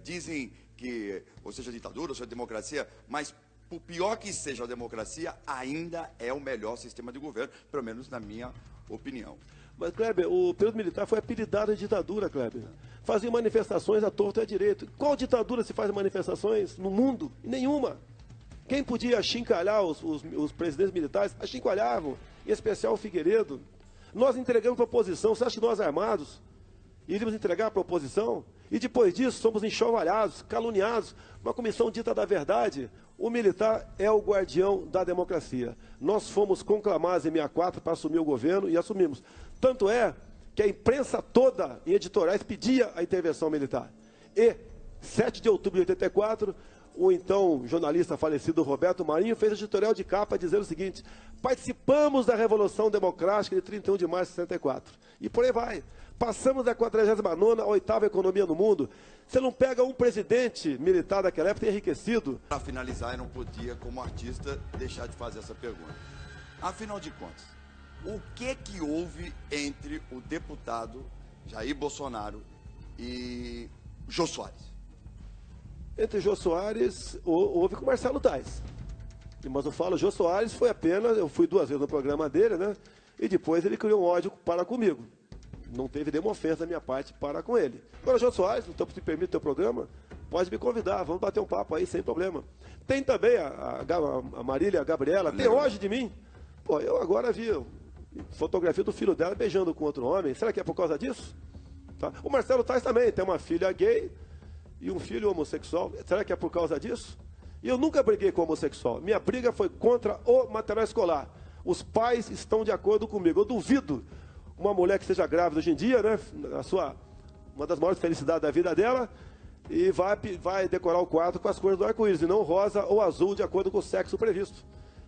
dizem que, ou seja, ditadura, ou seja, democracia, mas por pior que seja a democracia, ainda é o melhor sistema de governo, pelo menos na minha opinião. Mas, Kleber, o período militar foi apelidado de ditadura, Kleber. Fazia manifestações à torto e à direito. Qual ditadura se faz manifestações no mundo? Nenhuma. Quem podia achincalhar os presidentes militares, achincalhavam, em especial o Figueiredo. Nós entregamos para a oposição. Você acha que nós, armados, iríamos entregar para a oposição? E depois disso, somos enxovalhados, caluniados. Uma comissão dita da verdade. O militar é o guardião da democracia. Nós fomos conclamados em 64 para assumir o governo e assumimos. Tanto é que a imprensa toda, em editoriais, pedia a intervenção militar. E, 7 de outubro de 84, o então jornalista falecido Roberto Marinho fez editorial de capa dizendo o seguinte: participamos da Revolução Democrática de 31 de março de 64. E por aí vai. Passamos da 49ª à 8ª economia no mundo. Você não pega um presidente militar daquela época enriquecido. Para finalizar, eu não podia, como artista, deixar de fazer essa pergunta. Afinal de contas, o que houve entre o deputado Jair Bolsonaro e Jô Soares? Entre Jô Soares, houve com Marcelo Tais. Mas eu falo, Jô Soares foi apenas, eu fui 2 vezes no programa dele, né? E depois ele criou um ódio para comigo. Não teve nenhuma ofensa da minha parte para com ele. Agora, Jô Soares, então, se permite o teu programa, pode me convidar, vamos bater um papo aí, sem problema. Tem também a Marília, a Gabriela, tem ódio de mim. Pô, eu agora vi fotografia do filho dela beijando com outro homem. Será que é por causa disso? Tá? O Marcelo Tais também tem uma filha gay e um filho homossexual. Será que é por causa disso? E eu nunca briguei com homossexual. Minha briga foi contra o material escolar. Os pais estão de acordo comigo. Eu duvido uma mulher que seja grávida hoje em dia, né, uma das maiores felicidades da vida dela, e vai decorar o quarto com as cores do arco-íris, e não rosa ou azul, de acordo com o sexo previsto.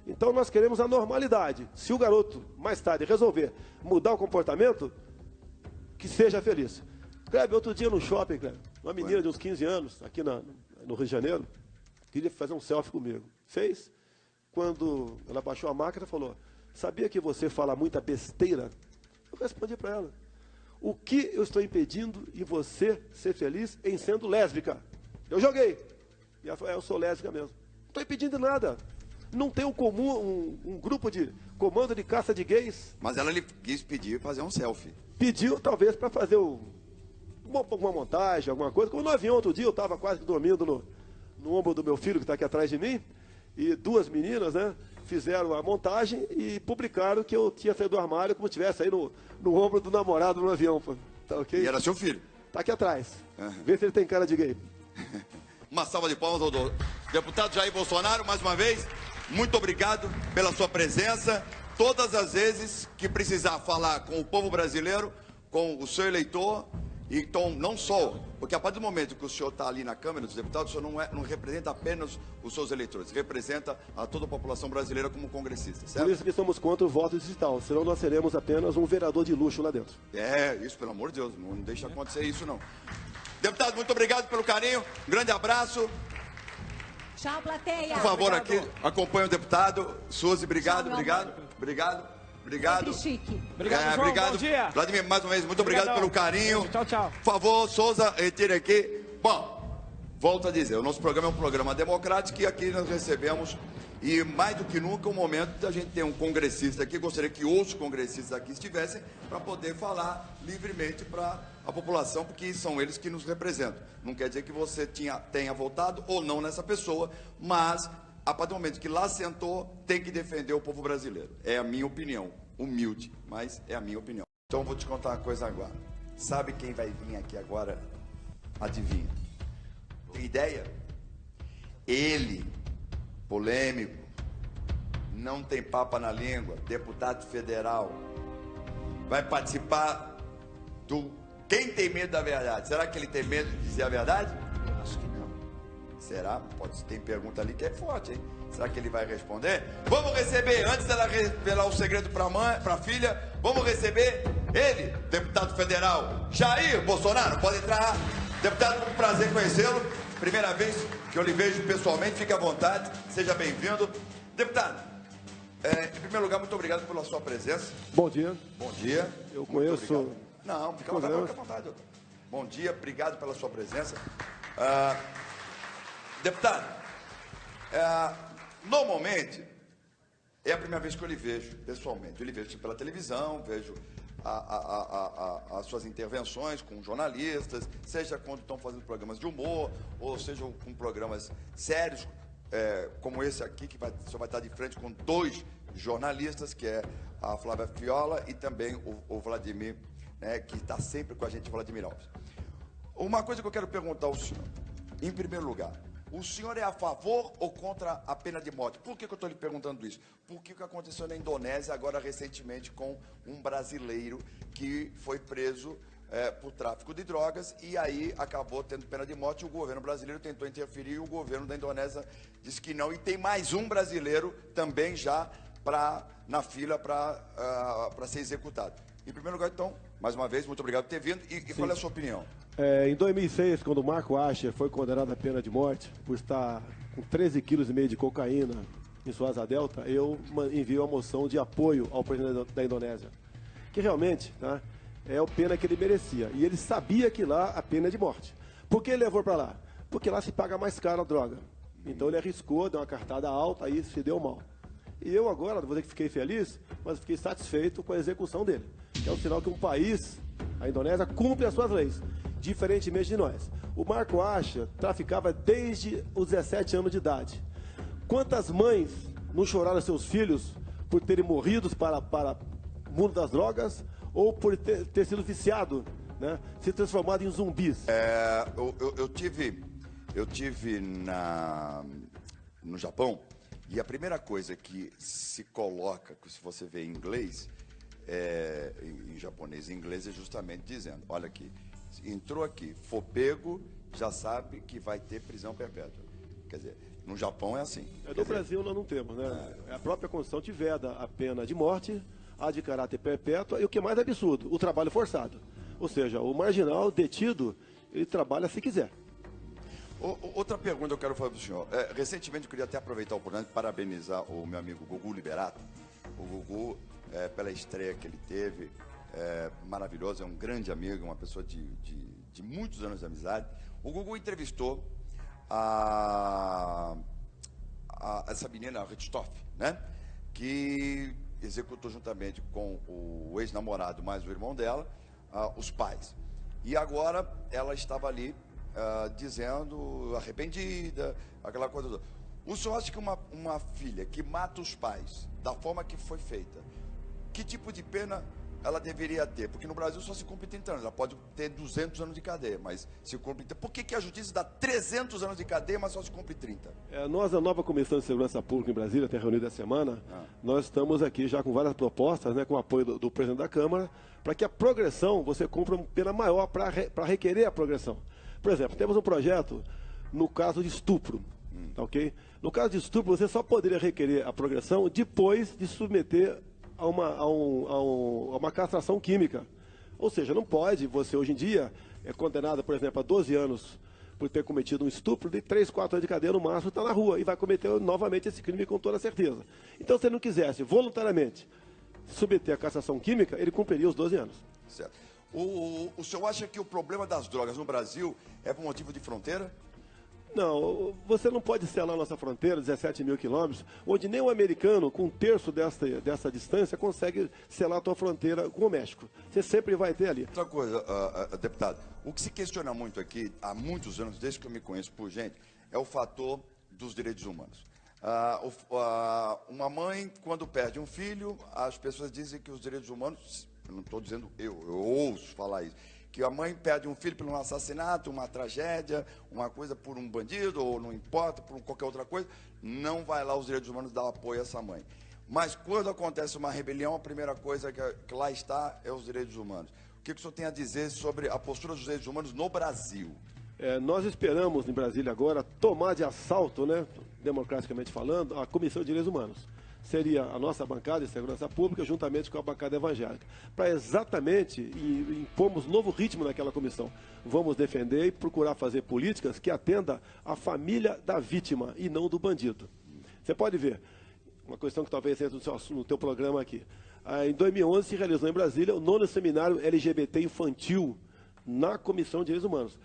Então nós queremos a normalidade. Se o garoto, mais tarde, resolver mudar o comportamento, que seja feliz. Kleber, outro dia no shopping, Kleber, uma menina de uns 15 anos, aqui no Rio de Janeiro, queria fazer um selfie comigo. Fez. Quando ela baixou a máquina, falou: sabia que você fala muita besteira? Eu respondi para ela: o que eu estou impedindo em você ser feliz em sendo lésbica? Eu joguei. E ela falou: eu sou lésbica mesmo. Não estou impedindo nada. Não tem um grupo de comando de caça de gays. Mas ela lhe quis pedir fazer um selfie. Pediu, talvez, para fazer uma montagem, alguma coisa. Como no avião, outro dia, eu estava quase dormindo no ombro do meu filho, que está aqui atrás de mim, e duas meninas, né, fizeram a montagem e publicaram que eu tinha saído do armário como se estivesse aí no ombro do namorado no avião. Tá, okay? E era seu filho? Tá aqui atrás. Vê se ele tem cara de gay. Uma salva de palmas ao deputado Jair Bolsonaro, mais uma vez. Muito obrigado pela sua presença. Todas as vezes que precisar falar com o povo brasileiro, com o seu eleitor, então não só, porque a partir do momento que o senhor está ali na Câmara dos Deputados, o senhor não representa apenas os seus eleitores, representa a toda a população brasileira como congressista, certo? Por isso que somos contra o voto digital, senão nós seremos apenas um vereador de luxo lá dentro. É, isso, pelo amor de Deus, não deixa acontecer isso não. Deputado, muito obrigado pelo carinho, um grande abraço. Tchau, plateia. Por favor, Obrigado. aqui, acompanhe o deputado. Suzy, obrigado, Tchau, obrigado, obrigado. Obrigado. Sempre chique. Obrigado, João. Obrigado. Bom dia. Vladimir, mais uma vez, muito obrigado Obrigadão. pelo carinho. Tchau, tchau. Por favor, Souza, retire aqui. Bom, volto a dizer, o nosso programa é um programa democrático e aqui nós recebemos, e mais do que nunca, o momento da gente ter um congressista aqui. Gostaria que outros congressistas aqui estivessem para poder falar livremente para a população, porque são eles que nos representam. Não quer dizer que você tenha votado ou não nessa pessoa, mas a partir do momento que lá sentou, tem que defender o povo brasileiro. É a minha opinião, humilde, mas é a minha opinião. Então eu vou te contar uma coisa agora. Sabe quem vai vir aqui agora? Adivinha? Tem ideia? Ele, polêmico, não tem papa na língua, deputado federal, vai participar do Quem Tem Medo da Verdade. Será que ele tem medo de dizer a verdade? Eu acho que não. Será? Tem pergunta ali que é forte, hein? Será que ele vai responder? Vamos receber, antes dela revelar o segredo para a mãe, para a filha, vamos receber ele, deputado federal Jair Bolsonaro. Pode entrar, deputado, um prazer conhecê-lo. Primeira vez que eu lhe vejo pessoalmente, fique à vontade, seja bem-vindo. Deputado, em primeiro lugar, muito obrigado pela sua presença. Bom dia. Bom dia. Eu Muito conheço... obrigado. Não, fica à vontade, doutor. Bom dia, obrigado pela sua presença. Deputado, normalmente, é a primeira vez que eu lhe vejo pessoalmente. Eu lhe vejo pela televisão, vejo as suas intervenções com jornalistas, seja quando estão fazendo programas de humor, ou seja com programas sérios, como esse aqui, que o senhor vai estar de frente com dois jornalistas, que é a Flávia Fiola e também o Vladimir, né, que está sempre com a gente, Vladimir Alves. Uma coisa que eu quero perguntar ao senhor, em primeiro lugar, o senhor é a favor ou contra a pena de morte? Por que eu estou lhe perguntando isso? Porque o que aconteceu na Indonésia agora recentemente com um brasileiro que foi preso por tráfico de drogas e aí acabou tendo pena de morte. O governo brasileiro tentou interferir e o governo da Indonésia disse que não. E tem mais um brasileiro também já na fila para ser executado. Em primeiro lugar, então, mais uma vez, muito obrigado por ter vindo. E qual é a sua opinião? Em 2006, quando o Marco Asher foi condenado à pena de morte por estar com 13,5 kg de cocaína em sua asa delta, eu enviei uma moção de apoio ao presidente da Indonésia, que realmente, tá, é a pena que ele merecia. E ele sabia que lá a pena é de morte. Por que ele levou para lá? Porque lá se paga mais caro a droga. Então ele arriscou, deu uma cartada alta, aí se deu mal. E eu agora, não vou dizer que fiquei feliz, mas fiquei satisfeito com a execução dele. Que é um sinal que um país, a Indonésia, cumpre as suas leis, diferentemente de nós. O Marco Asher traficava desde os 17 anos de idade. Quantas mães não choraram seus filhos por terem morrido para mundo das drogas ou por ter sido viciado, né? Se transformado em zumbis? Eu tive no Japão, e a primeira coisa que se coloca, se você vê em inglês, em japonês e inglês, é justamente dizendo, olha aqui, entrou aqui, for pego, já sabe que vai ter prisão perpétua. Quer dizer, no Japão é assim. No Brasil nós não temos, né? A própria Constituição te veda a pena de morte, a de caráter perpétuo, e o que é mais absurdo, o trabalho forçado. Ou seja, o marginal detido, ele trabalha se quiser. Outra pergunta eu quero fazer para o senhor. Recentemente eu queria até aproveitar a oportunidade de parabenizar o meu amigo Gugu Liberato. O Gugu, pela estreia que ele teve, maravilhoso, é um grande amigo, uma pessoa de muitos anos de amizade. O Gugu entrevistou essa menina, a Richthofen, né? Que executou juntamente com o ex-namorado mais o irmão dela, os pais. E agora ela estava ali dizendo, arrependida, aquela coisa toda. O senhor acha que uma filha que mata os pais da forma que foi feita, que tipo de pena ela deveria ter? Porque no Brasil só se cumpre 30 anos, ela pode ter 200 anos de cadeia, mas se cumpre... Por que a justiça dá 300 anos de cadeia, mas só se cumpre 30? Nós, a nova Comissão de Segurança Pública em Brasília, até reunida essa semana, nós estamos aqui já com várias propostas, né, com o apoio do presidente da Câmara, para que a progressão, você cumpra uma pena maior para requerer a progressão. Por exemplo, temos um projeto no caso de estupro, tá, ok? No caso de estupro, você só poderia requerer a progressão depois de submeter a uma castração química. Ou seja, não pode, você hoje em dia é condenado, por exemplo, a 12 anos por ter cometido um estupro, de 3, 4 anos de cadeia no máximo, está na rua e vai cometer novamente esse crime com toda certeza. Então, se ele não quisesse voluntariamente submeter a castração química, ele cumpriria os 12 anos. Certo. O senhor acha que o problema das drogas no Brasil é por motivo de fronteira? Não, você não pode selar nossa fronteira, 17 mil quilômetros, onde nem um americano, com um terço dessa distância, consegue selar a tua fronteira com o México. Você sempre vai ter ali. Outra coisa, deputado, o que se questiona muito aqui, há muitos anos, desde que eu me conheço por gente, é o fator dos direitos humanos. Uma mãe, quando perde um filho, as pessoas dizem que os direitos humanos, eu não estou dizendo eu ouço falar isso, que a mãe perde um filho por um assassinato, uma tragédia, uma coisa por um bandido, ou não importa, por qualquer outra coisa, não vai lá os direitos humanos dar apoio a essa mãe. Mas quando acontece uma rebelião, a primeira coisa que lá está é os direitos humanos. O que o senhor tem a dizer sobre a postura dos direitos humanos no Brasil? Nós esperamos em Brasília agora tomar de assalto, né, democraticamente falando, a Comissão de Direitos Humanos. Seria a nossa bancada de segurança pública, juntamente com a bancada evangélica, para exatamente impormos novo ritmo naquela comissão. Vamos defender e procurar fazer políticas que atendam à família da vítima e não do bandido. Você pode ver, uma questão que talvez entre no teu programa aqui. Em 2011 se realizou em Brasília o 9º seminário LGBT infantil na Comissão de Direitos Humanos.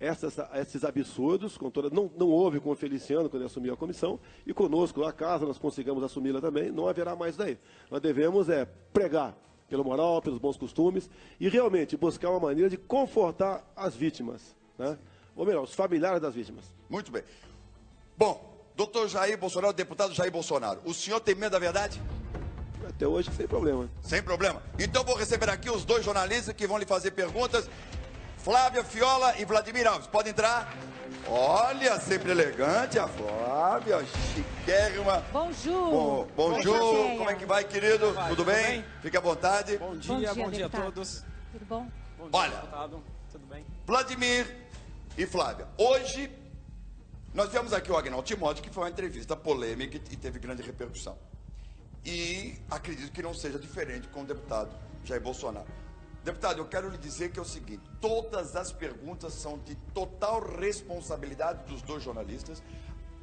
Esses absurdos, não houve com o Feliciano quando ele assumiu a comissão, e conosco, lá caso nós consigamos assumi-la também, não haverá mais daí. Nós devemos pregar pela moral, pelos bons costumes, e realmente buscar uma maneira de confortar as vítimas, né? Ou melhor, os familiares das vítimas. Muito bem. Bom, doutor Jair Bolsonaro, deputado Jair Bolsonaro, o senhor tem medo da verdade? Até hoje, sem problema. Sem problema. Então vou receber aqui os dois jornalistas que vão lhe fazer perguntas. Flávia Fiola e Vladimir Alves. Pode entrar? Olha, sempre elegante a Flávia, chiquérrima. Bonjour. Bonjour. Como é que vai, querido? Tudo bem? Fique à vontade. Bom dia a todos. Tudo bom? Bom dia, Olha, deputado. Tudo bem? Vladimir e Flávia, hoje nós tivemos aqui o Agnaldo Timóteo, que foi uma entrevista polêmica e teve grande repercussão. E acredito que não seja diferente com o deputado Jair Bolsonaro. Deputado, eu quero lhe dizer que é o seguinte, todas as perguntas são de total responsabilidade dos dois jornalistas.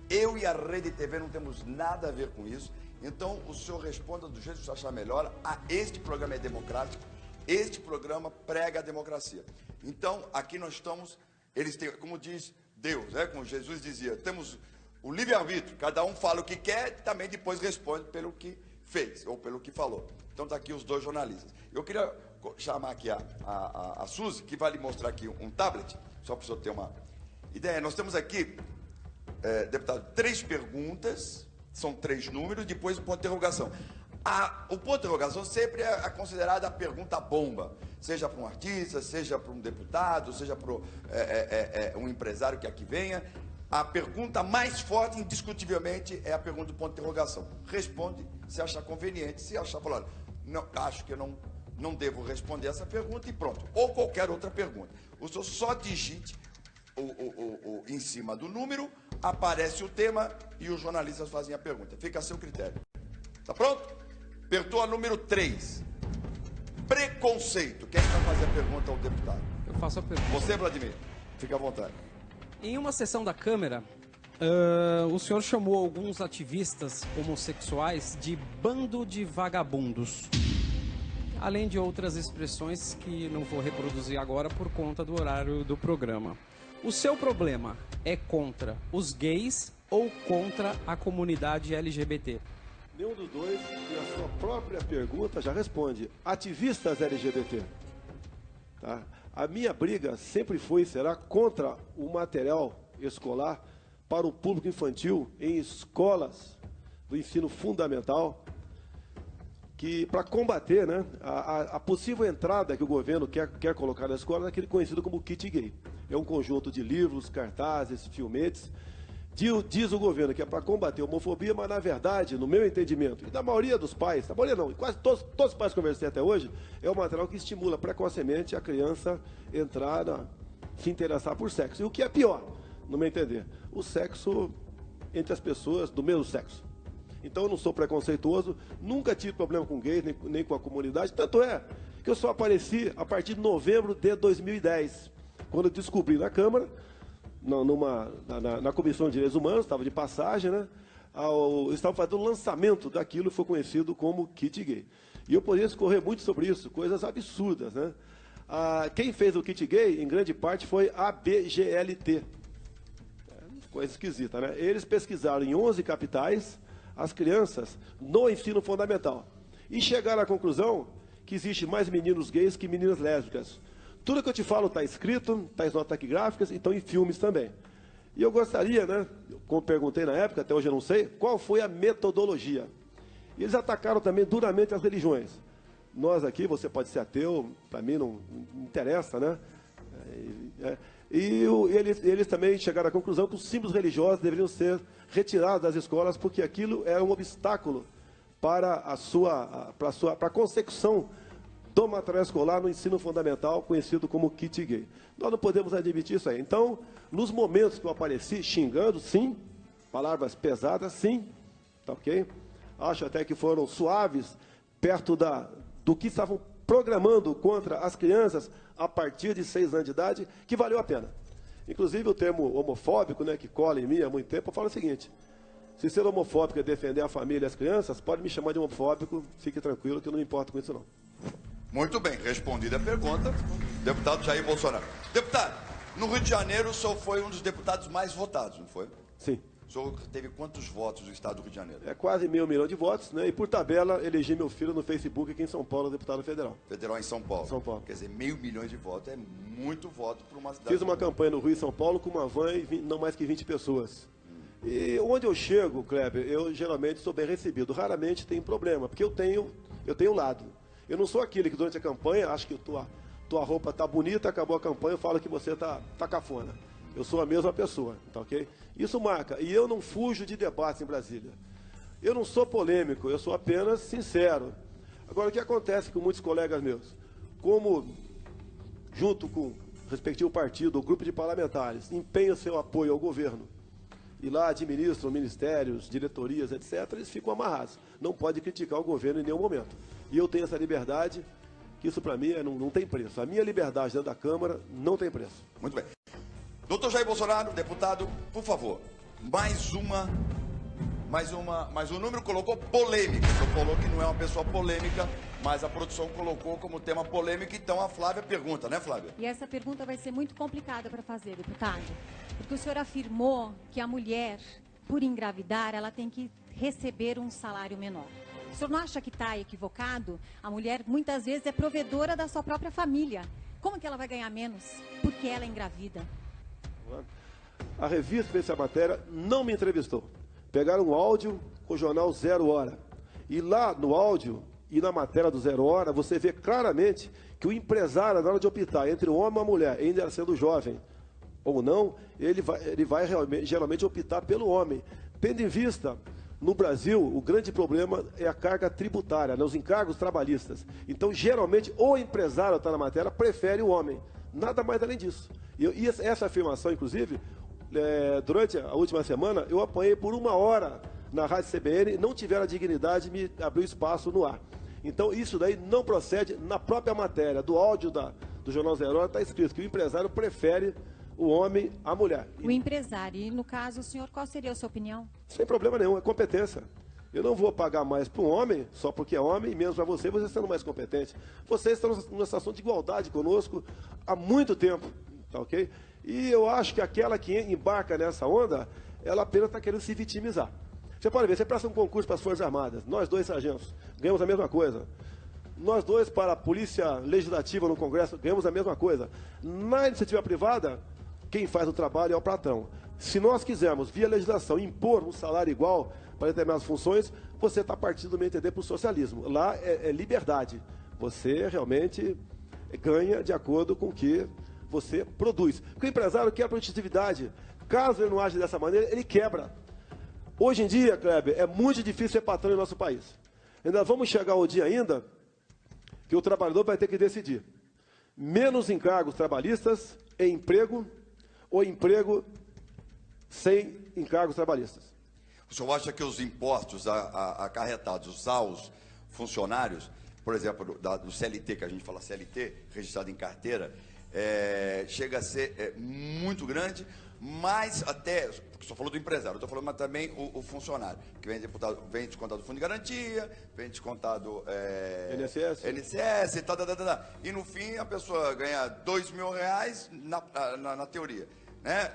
Eu e a Rede TV não temos nada a ver com isso. Então, o senhor responda do jeito que o senhor achar melhor. Este programa é democrático, este programa prega a democracia. Então, aqui nós estamos, eles têm, como diz Deus, como Jesus dizia, temos o livre-arbítrio, cada um fala o que quer e também depois responde pelo que fez, ou pelo que falou. Então, está aqui os dois jornalistas. Eu queria chamar aqui a Suzy, que vai lhe mostrar aqui um tablet, só para o senhor ter uma ideia. Nós temos aqui, deputado, 3 perguntas, são 3 números, depois um ponto de interrogação. O ponto de interrogação sempre é considerada a pergunta bomba, seja para um artista, seja para um deputado, seja para um empresário que aqui venha. A pergunta mais forte, indiscutivelmente, é a pergunta do ponto de interrogação. Responde se achar conveniente, se achar, falar, não, acho que eu não devo responder essa pergunta e pronto. Ou qualquer outra pergunta. O senhor só digite em cima do número, aparece o tema e os jornalistas fazem a pergunta. Fica a seu critério. Tá pronto? Apertou a número 3. Preconceito. Quem vai fazer a pergunta ao deputado? Eu faço a pergunta. Você, Vladimir. Fique à vontade. Em uma sessão da Câmara, o senhor chamou alguns ativistas homossexuais de bando de vagabundos. Além de outras expressões que não vou reproduzir agora por conta do horário do programa. O seu problema é contra os gays ou contra a comunidade LGBT? Nenhum dos dois, e a sua própria pergunta já responde. Ativistas LGBT. Tá? A minha briga sempre foi e será contra o material escolar para o público infantil em escolas do ensino fundamental, que para combater, né, a possível entrada que o governo quer colocar na escola naquele conhecido como kit gay. É um conjunto de livros, cartazes, filmetes. Diz o governo que é para combater a homofobia, mas na verdade, no meu entendimento, e da maioria dos pais, da maioria não, quase todos os pais que conversei até hoje, é um material que estimula precocemente a criança entrar, se interessar por sexo. E o que é pior, no meu entender, o sexo entre as pessoas do mesmo sexo. Então eu não sou preconceituoso, nunca tive problema com gays, nem com a comunidade, tanto é que eu só apareci a partir de novembro de 2010, quando eu descobri na Câmara, na Comissão de Direitos Humanos, estava de passagem, né? Estava fazendo o lançamento daquilo que foi conhecido como kit gay. E eu poderia discorrer muito sobre isso, coisas absurdas, né? Quem fez o kit gay, em grande parte, foi a BGLT. Coisa esquisita, né? Eles pesquisaram em 11 capitais as crianças no ensino fundamental e chegaram à conclusão que existe mais meninos gays que meninas lésbicas. Tudo que eu te falo está escrito, está em notas taquigráficas e estão em filmes também. E eu gostaria, né, como perguntei na época, até hoje eu não sei, qual foi a metodologia. E eles atacaram também duramente as religiões. Nós aqui, você pode ser ateu, para mim não interessa, né? Eles também chegaram à conclusão que os símbolos religiosos deveriam ser retirados das escolas porque aquilo era um obstáculo para a consecução do material escolar no ensino fundamental, conhecido como kit gay. Nós não podemos admitir isso aí. Então, nos momentos que eu apareci xingando, sim, palavras pesadas, sim, tá ok? Acho até que foram suaves, perto do que estavam programando contra as crianças a partir de 6 anos de idade, que valeu a pena. Inclusive o termo homofóbico, né, que cola em mim há muito tempo, eu falo o seguinte: se ser homofóbico é defender a família e as crianças, pode me chamar de homofóbico, fique tranquilo que eu não me importo com isso não. Muito bem, respondida a pergunta, deputado Jair Bolsonaro. Deputado, no Rio de Janeiro o senhor foi um dos deputados mais votados, não foi? Sim. O senhor teve quantos votos do estado do Rio de Janeiro? É quase 500 mil de votos, né? E por tabela, elegi meu filho no Facebook aqui em São Paulo, deputado federal. Federal em São Paulo. São Paulo. Quer dizer, 500 mil de votos é muito voto para uma cidade. Fiz uma campanha no Rio e São Paulo com uma van e não mais que 20 pessoas. E onde eu chego, Kleber, eu geralmente sou bem recebido. Raramente tem problema, porque eu tenho lado. Eu não sou aquele que durante a campanha acha que tua roupa tá bonita, acabou a campanha, eu falo que você tá cafona. Eu sou a mesma pessoa, tá ok? Isso marca. E eu não fujo de debates em Brasília. Eu não sou polêmico, eu sou apenas sincero. Agora, o que acontece com muitos colegas meus? Como, junto com o respectivo partido ou grupo de parlamentares, empenham seu apoio ao governo e lá administram ministérios, diretorias, etc., eles ficam amarrados. Não pode criticar o governo em nenhum momento. E eu tenho essa liberdade, que isso para mim não tem preço. A minha liberdade dentro da Câmara não tem preço. Muito bem. Doutor Jair Bolsonaro, deputado, por favor, mais um número colocou polêmica. O senhor falou que não é uma pessoa polêmica, mas a produção colocou como tema polêmica, então a Flávia pergunta, né, Flávia? E essa pergunta vai ser muito complicada para fazer, deputado, porque o senhor afirmou que a mulher, por engravidar, ela tem que receber um salário menor. O senhor não acha que está equivocado? A mulher, muitas vezes, é provedora da sua própria família. Como que ela vai ganhar menos? Porque ela é engravida. A revista que fez essa matéria não me entrevistou. Pegaram um áudio com o jornal 0 Hora E lá no áudio e na matéria do 0 Hora, você vê claramente que o empresário, na hora de optar entre o homem e a mulher, ainda sendo jovem ou não, ele vai realmente, geralmente optar pelo homem. Tendo em vista, no Brasil, o grande problema é a carga tributária, né, os encargos trabalhistas. Então, geralmente, o empresário está na matéria, prefere o homem. Nada mais além disso. E essa afirmação, inclusive, durante a última semana, eu apanhei por 1 hora na Rádio CBN, não tiveram a dignidade de me abrir espaço no ar. Então, isso daí não procede. Na própria matéria do áudio do Jornal 0 Hora está escrito que o empresário prefere o homem à mulher. O empresário. E, no caso, o senhor, qual seria a sua opinião? Sem problema nenhum, é competência. Eu não vou pagar mais para um homem, só porque é homem, e menos para você sendo mais competente. Vocês estão numa situação de igualdade conosco há muito tempo, tá ok? E eu acho que aquela que embarca nessa onda, ela apenas está querendo se vitimizar. Você pode ver, você presta um concurso para as Forças Armadas, nós 2 sargentos, ganhamos a mesma coisa. Nós 2 para a Polícia Legislativa no Congresso, ganhamos a mesma coisa. Na iniciativa privada, quem faz o trabalho é o patrão. Se nós quisermos, via legislação, impor um salário igual para determinadas funções, você está partindo do meu entender para o socialismo. Lá é liberdade. Você realmente ganha de acordo com o que você produz. Porque o empresário quer produtividade. Caso ele não age dessa maneira, ele quebra. Hoje em dia, Kleber, é muito difícil ser patrão no nosso país. Ainda vamos chegar ao dia ainda que o trabalhador vai ter que decidir. Menos encargos trabalhistas em emprego ou emprego sem encargos trabalhistas. O senhor acha que os impostos acarretados aos funcionários, por exemplo, do CLT, que a gente fala CLT, registrado em carteira, chega a ser muito grande, mas até, porque o senhor falou do empresário, eu estou falando mas também o funcionário, que vem descontado do Fundo de Garantia, vem descontado INSS e tal, e no fim a pessoa ganha R$2.000 na teoria, né?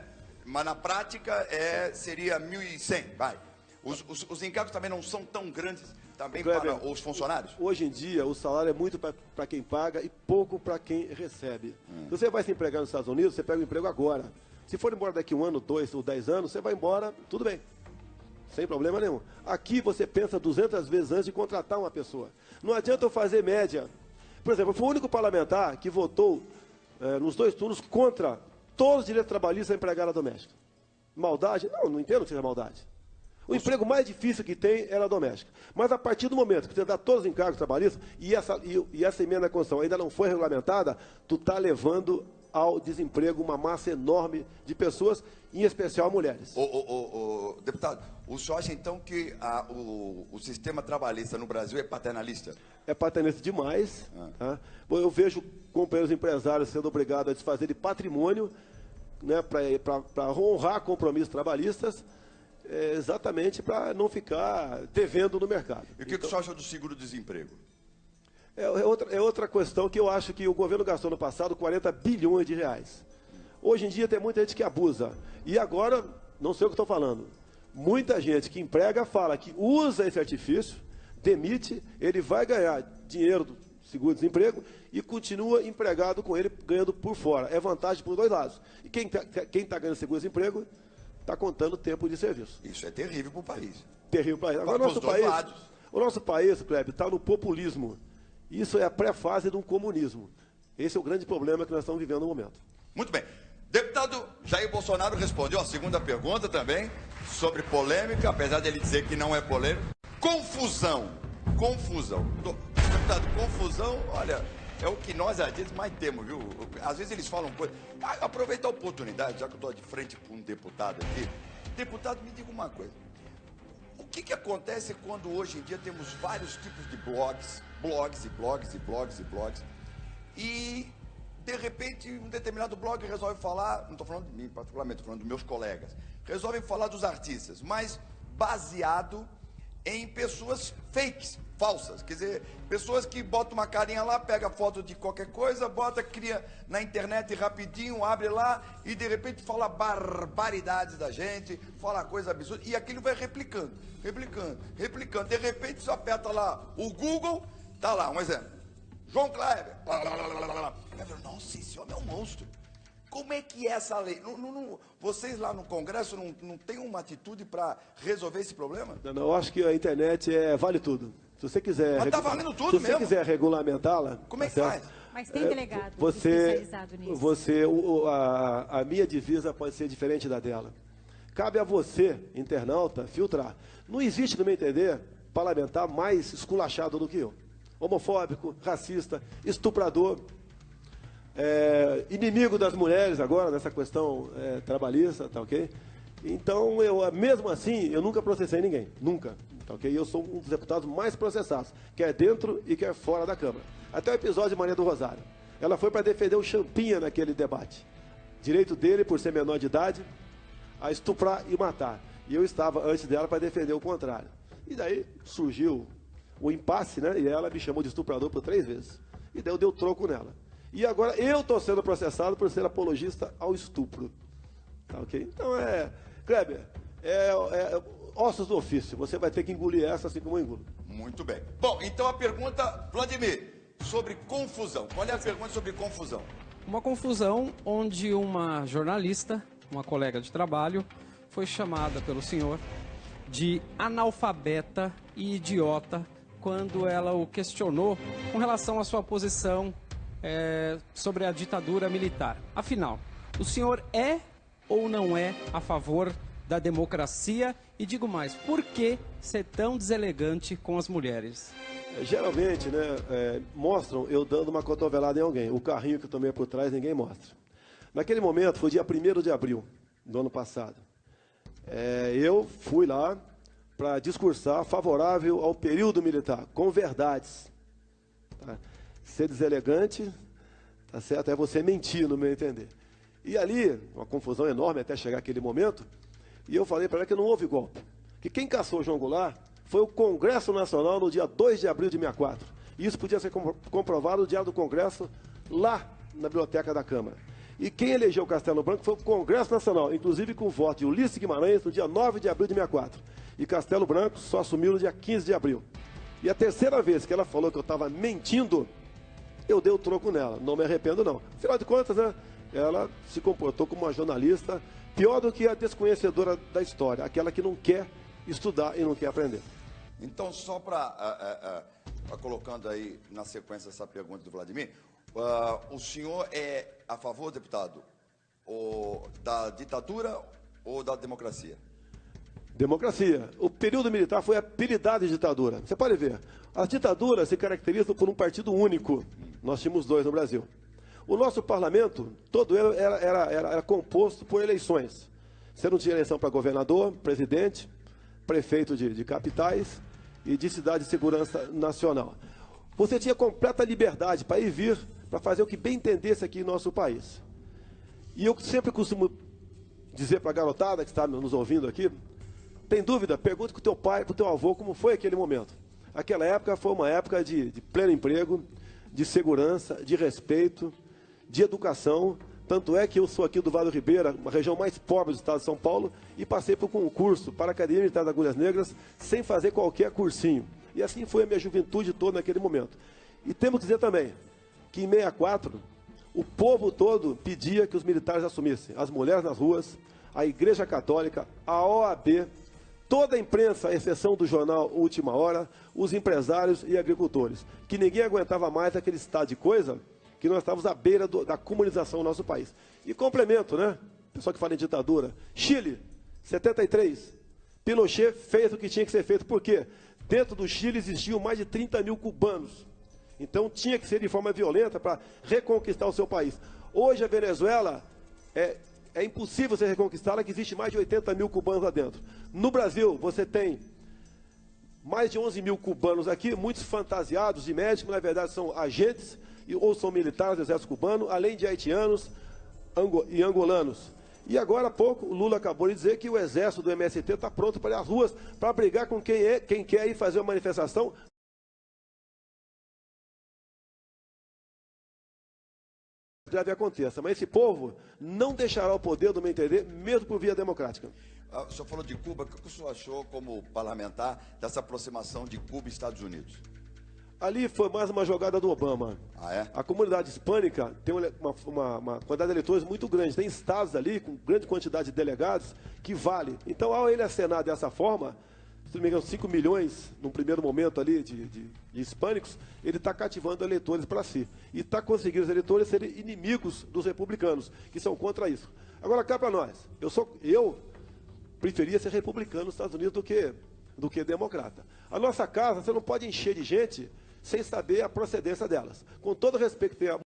Mas na prática seria 1.100, vai. Os encargos também não são tão grandes também Kleber, para os funcionários? Hoje em dia, o salário é muito para quem paga e pouco para quem recebe. Se você vai se empregar nos Estados Unidos, você pega o emprego agora. Se for embora daqui 1 ano, 2 ou 10 anos, você vai embora, tudo bem. Sem problema nenhum. Aqui você pensa 200 vezes antes de contratar uma pessoa. Não adianta eu fazer média. Por exemplo, eu fui o único parlamentar que votou nos 2 turnos contra todos os direitos trabalhistas da empregada doméstica. Maldade? Não entendo que seja maldade. O emprego mais difícil que tem era a doméstica. Mas a partir do momento que você dá todos os encargos trabalhistas e essa emenda à Constituição ainda não foi regulamentada, tu está levando ao desemprego uma massa enorme de pessoas, em especial mulheres. Deputado, o senhor acha então que o sistema trabalhista no Brasil é paternalista? É paternalista demais. Tá? Eu vejo companheiros empresários sendo obrigados a desfazer de patrimônio, né, para honrar compromissos trabalhistas, exatamente para não ficar devendo no mercado. E o que o senhor acha do seguro-desemprego? É outra questão que eu acho que o governo gastou no passado 40 bilhões de reais. Hoje em dia tem muita gente que abusa. E agora, não sei o que estou falando, muita gente que emprega fala que usa esse artifício, demite, ele vai ganhar dinheiro do seguro-desemprego e continua empregado com ele, ganhando por fora. É vantagem por 2 lados. E quem está ganhando seguro-desemprego está contando tempo de serviço. Isso é terrível para o país. Terrível para o país. Agora, o nosso país, Kleber, está no populismo. Isso é a pré-fase de um comunismo. Esse é o grande problema que nós estamos vivendo no momento. Muito bem. Deputado Jair Bolsonaro respondeu a segunda pergunta também, sobre polêmica, apesar dele dizer que não é polêmica. Confusão. Deputado, confusão, olha, é o que nós às mais temos, viu? Às vezes eles falam coisas. Aproveita a oportunidade, já que eu estou de frente com um deputado aqui. Deputado, me diga uma coisa. O que acontece quando hoje em dia temos vários tipos de blogs, e de repente um determinado blog resolve falar, não estou falando de mim particularmente, estou falando dos meus colegas, resolvem falar dos artistas, mas baseado em pessoas fakes, falsas, quer dizer, pessoas que botam uma carinha lá, pega foto de qualquer coisa, cria na internet rapidinho, abre lá e de repente fala barbaridades da gente, fala coisa absurda e aquilo vai replicando, de repente você aperta lá o Google, tá lá, um exemplo, João Kleber, nossa, esse homem é um monstro. Como é que é essa lei? Vocês lá no Congresso não têm uma atitude para resolver esse problema? Não, eu acho que a internet vale tudo. Se você quiser... Mas tá valendo tudo se você mesmo. quiser regulamentá-la... Como é que tá faz? Mas tem delegado você, especializado nisso. a minha divisa pode ser diferente da dela. Cabe a você, internauta, filtrar. Não existe, no meu entender, parlamentar mais esculachado do que eu. Homofóbico, racista, estuprador, inimigo das mulheres agora, nessa questão trabalhista, tá ok? Então, mesmo assim, eu nunca processei ninguém, nunca, tá ok? Eu sou um dos deputados mais processados, quer dentro e quer fora da Câmara. Até o episódio de Maria do Rosário. Ela foi para defender o Champinha naquele debate. Direito dele, por ser menor de idade, a estuprar e matar. E eu estava antes dela para defender o contrário. E daí surgiu o impasse, né? E ela me chamou de estuprador por 3 vezes. E daí eu dei o troco nela. E agora eu estou sendo processado por ser apologista ao estupro. Tá ok? Então Kleber, ossos do ofício. Você vai ter que engolir essa assim como eu engulo. Muito bem. Bom, então a pergunta, Vladimir, sobre confusão. Qual é a pergunta sobre confusão? Uma confusão onde uma jornalista, uma colega de trabalho, foi chamada pelo senhor de analfabeta e idiota quando ela o questionou com relação à sua posição sobre a ditadura militar. Afinal, o senhor é ou não é a favor da democracia? E digo mais, por que ser tão deselegante com as mulheres? Geralmente, né, mostram eu dando uma cotovelada em alguém. O carrinho que eu tomei por trás, ninguém mostra. Naquele momento, foi dia 1º de abril do ano passado. Eu fui lá para discursar favorável ao período militar, com verdades. Tá? Ser deselegante, tá certo? É você mentir, no meu entender. E ali, uma confusão enorme até chegar aquele momento, e eu falei para ela que não houve golpe. Que quem caçou João Goulart foi o Congresso Nacional no dia 2 de abril de 64. E isso podia ser comprovado no Diário do Congresso, lá na Biblioteca da Câmara. E quem elegeu o Castelo Branco foi o Congresso Nacional, inclusive com o voto de Ulisses Guimarães no dia 9 de abril de 64. E Castelo Branco só assumiu no dia 15 de abril. E a terceira vez que ela falou que eu estava mentindo, eu dei o troco nela. Não me arrependo, não. Afinal de contas, né, ela se comportou como uma jornalista pior do que a desconhecedora da história, aquela que não quer estudar e não quer aprender. Então, só para colocando aí na sequência essa pergunta do Vladimir, o senhor é a favor, deputado, da ditadura ou da democracia? Democracia. O período militar foi apelidado de ditadura. Você pode ver, as ditaduras se caracterizam por um partido único. Nós tínhamos 2 no Brasil. O nosso parlamento, todo ele era composto por eleições. Você não tinha eleição para governador, presidente, prefeito de capitais e de cidade de segurança nacional. Você tinha completa liberdade para ir e vir, para fazer o que bem entendesse aqui no nosso país. E eu sempre costumo dizer para a garotada que está nos ouvindo aqui, tem dúvida? Pergunte para o teu pai, para o teu avô, como foi aquele momento. Aquela época foi uma época de pleno emprego, de segurança, de respeito, de educação. Tanto é que eu sou aqui do Vale do Ribeira, uma região mais pobre do estado de São Paulo, e passei por concurso para a Academia Militar das Agulhas Negras sem fazer qualquer cursinho. E assim foi a minha juventude toda naquele momento. E temos que dizer também que em 64, o povo todo pedia que os militares assumissem. As mulheres nas ruas, a Igreja Católica, a OAB, toda a imprensa, à exceção do jornal Última Hora, os empresários e agricultores. Que ninguém aguentava mais aquele estado de coisa, que nós estávamos à beira da comunização do nosso país. E complemento, né? Pessoal que fala em ditadura. Chile, 73. Pinochet fez o que tinha que ser feito. Por quê? Dentro do Chile existiam mais de 30 mil cubanos. Então tinha que ser de forma violenta para reconquistar o seu país. Hoje a Venezuela é impossível você reconquistá-la, que existe mais de 80 mil cubanos lá dentro. No Brasil, você tem mais de 11 mil cubanos aqui, muitos fantasiados de médicos, na verdade são agentes ou são militares do exército cubano, além de haitianos e angolanos. E agora há pouco, o Lula acabou de dizer que o exército do MST está pronto para ir às ruas para brigar com quem quer ir fazer uma manifestação. Grave aconteça, mas esse povo não deixará o poder, do meu entender, mesmo por via democrática. O senhor falou de Cuba, o que o senhor achou como parlamentar dessa aproximação de Cuba e Estados Unidos? Ali foi mais uma jogada do Obama. Ah, é? A comunidade hispânica tem uma quantidade de eleitores muito grande. Tem estados ali com grande quantidade de delegados que vale. Então, ao ele acenar dessa forma, não me engano, 5 milhões, num primeiro momento ali, de hispânicos, ele está cativando eleitores para si. E está conseguindo os eleitores serem inimigos dos republicanos, que são contra isso. Agora, cá para nós. Eu preferia ser republicano nos Estados Unidos do que democrata. A nossa casa, você não pode encher de gente sem saber a procedência delas. Com todo respeito que tem a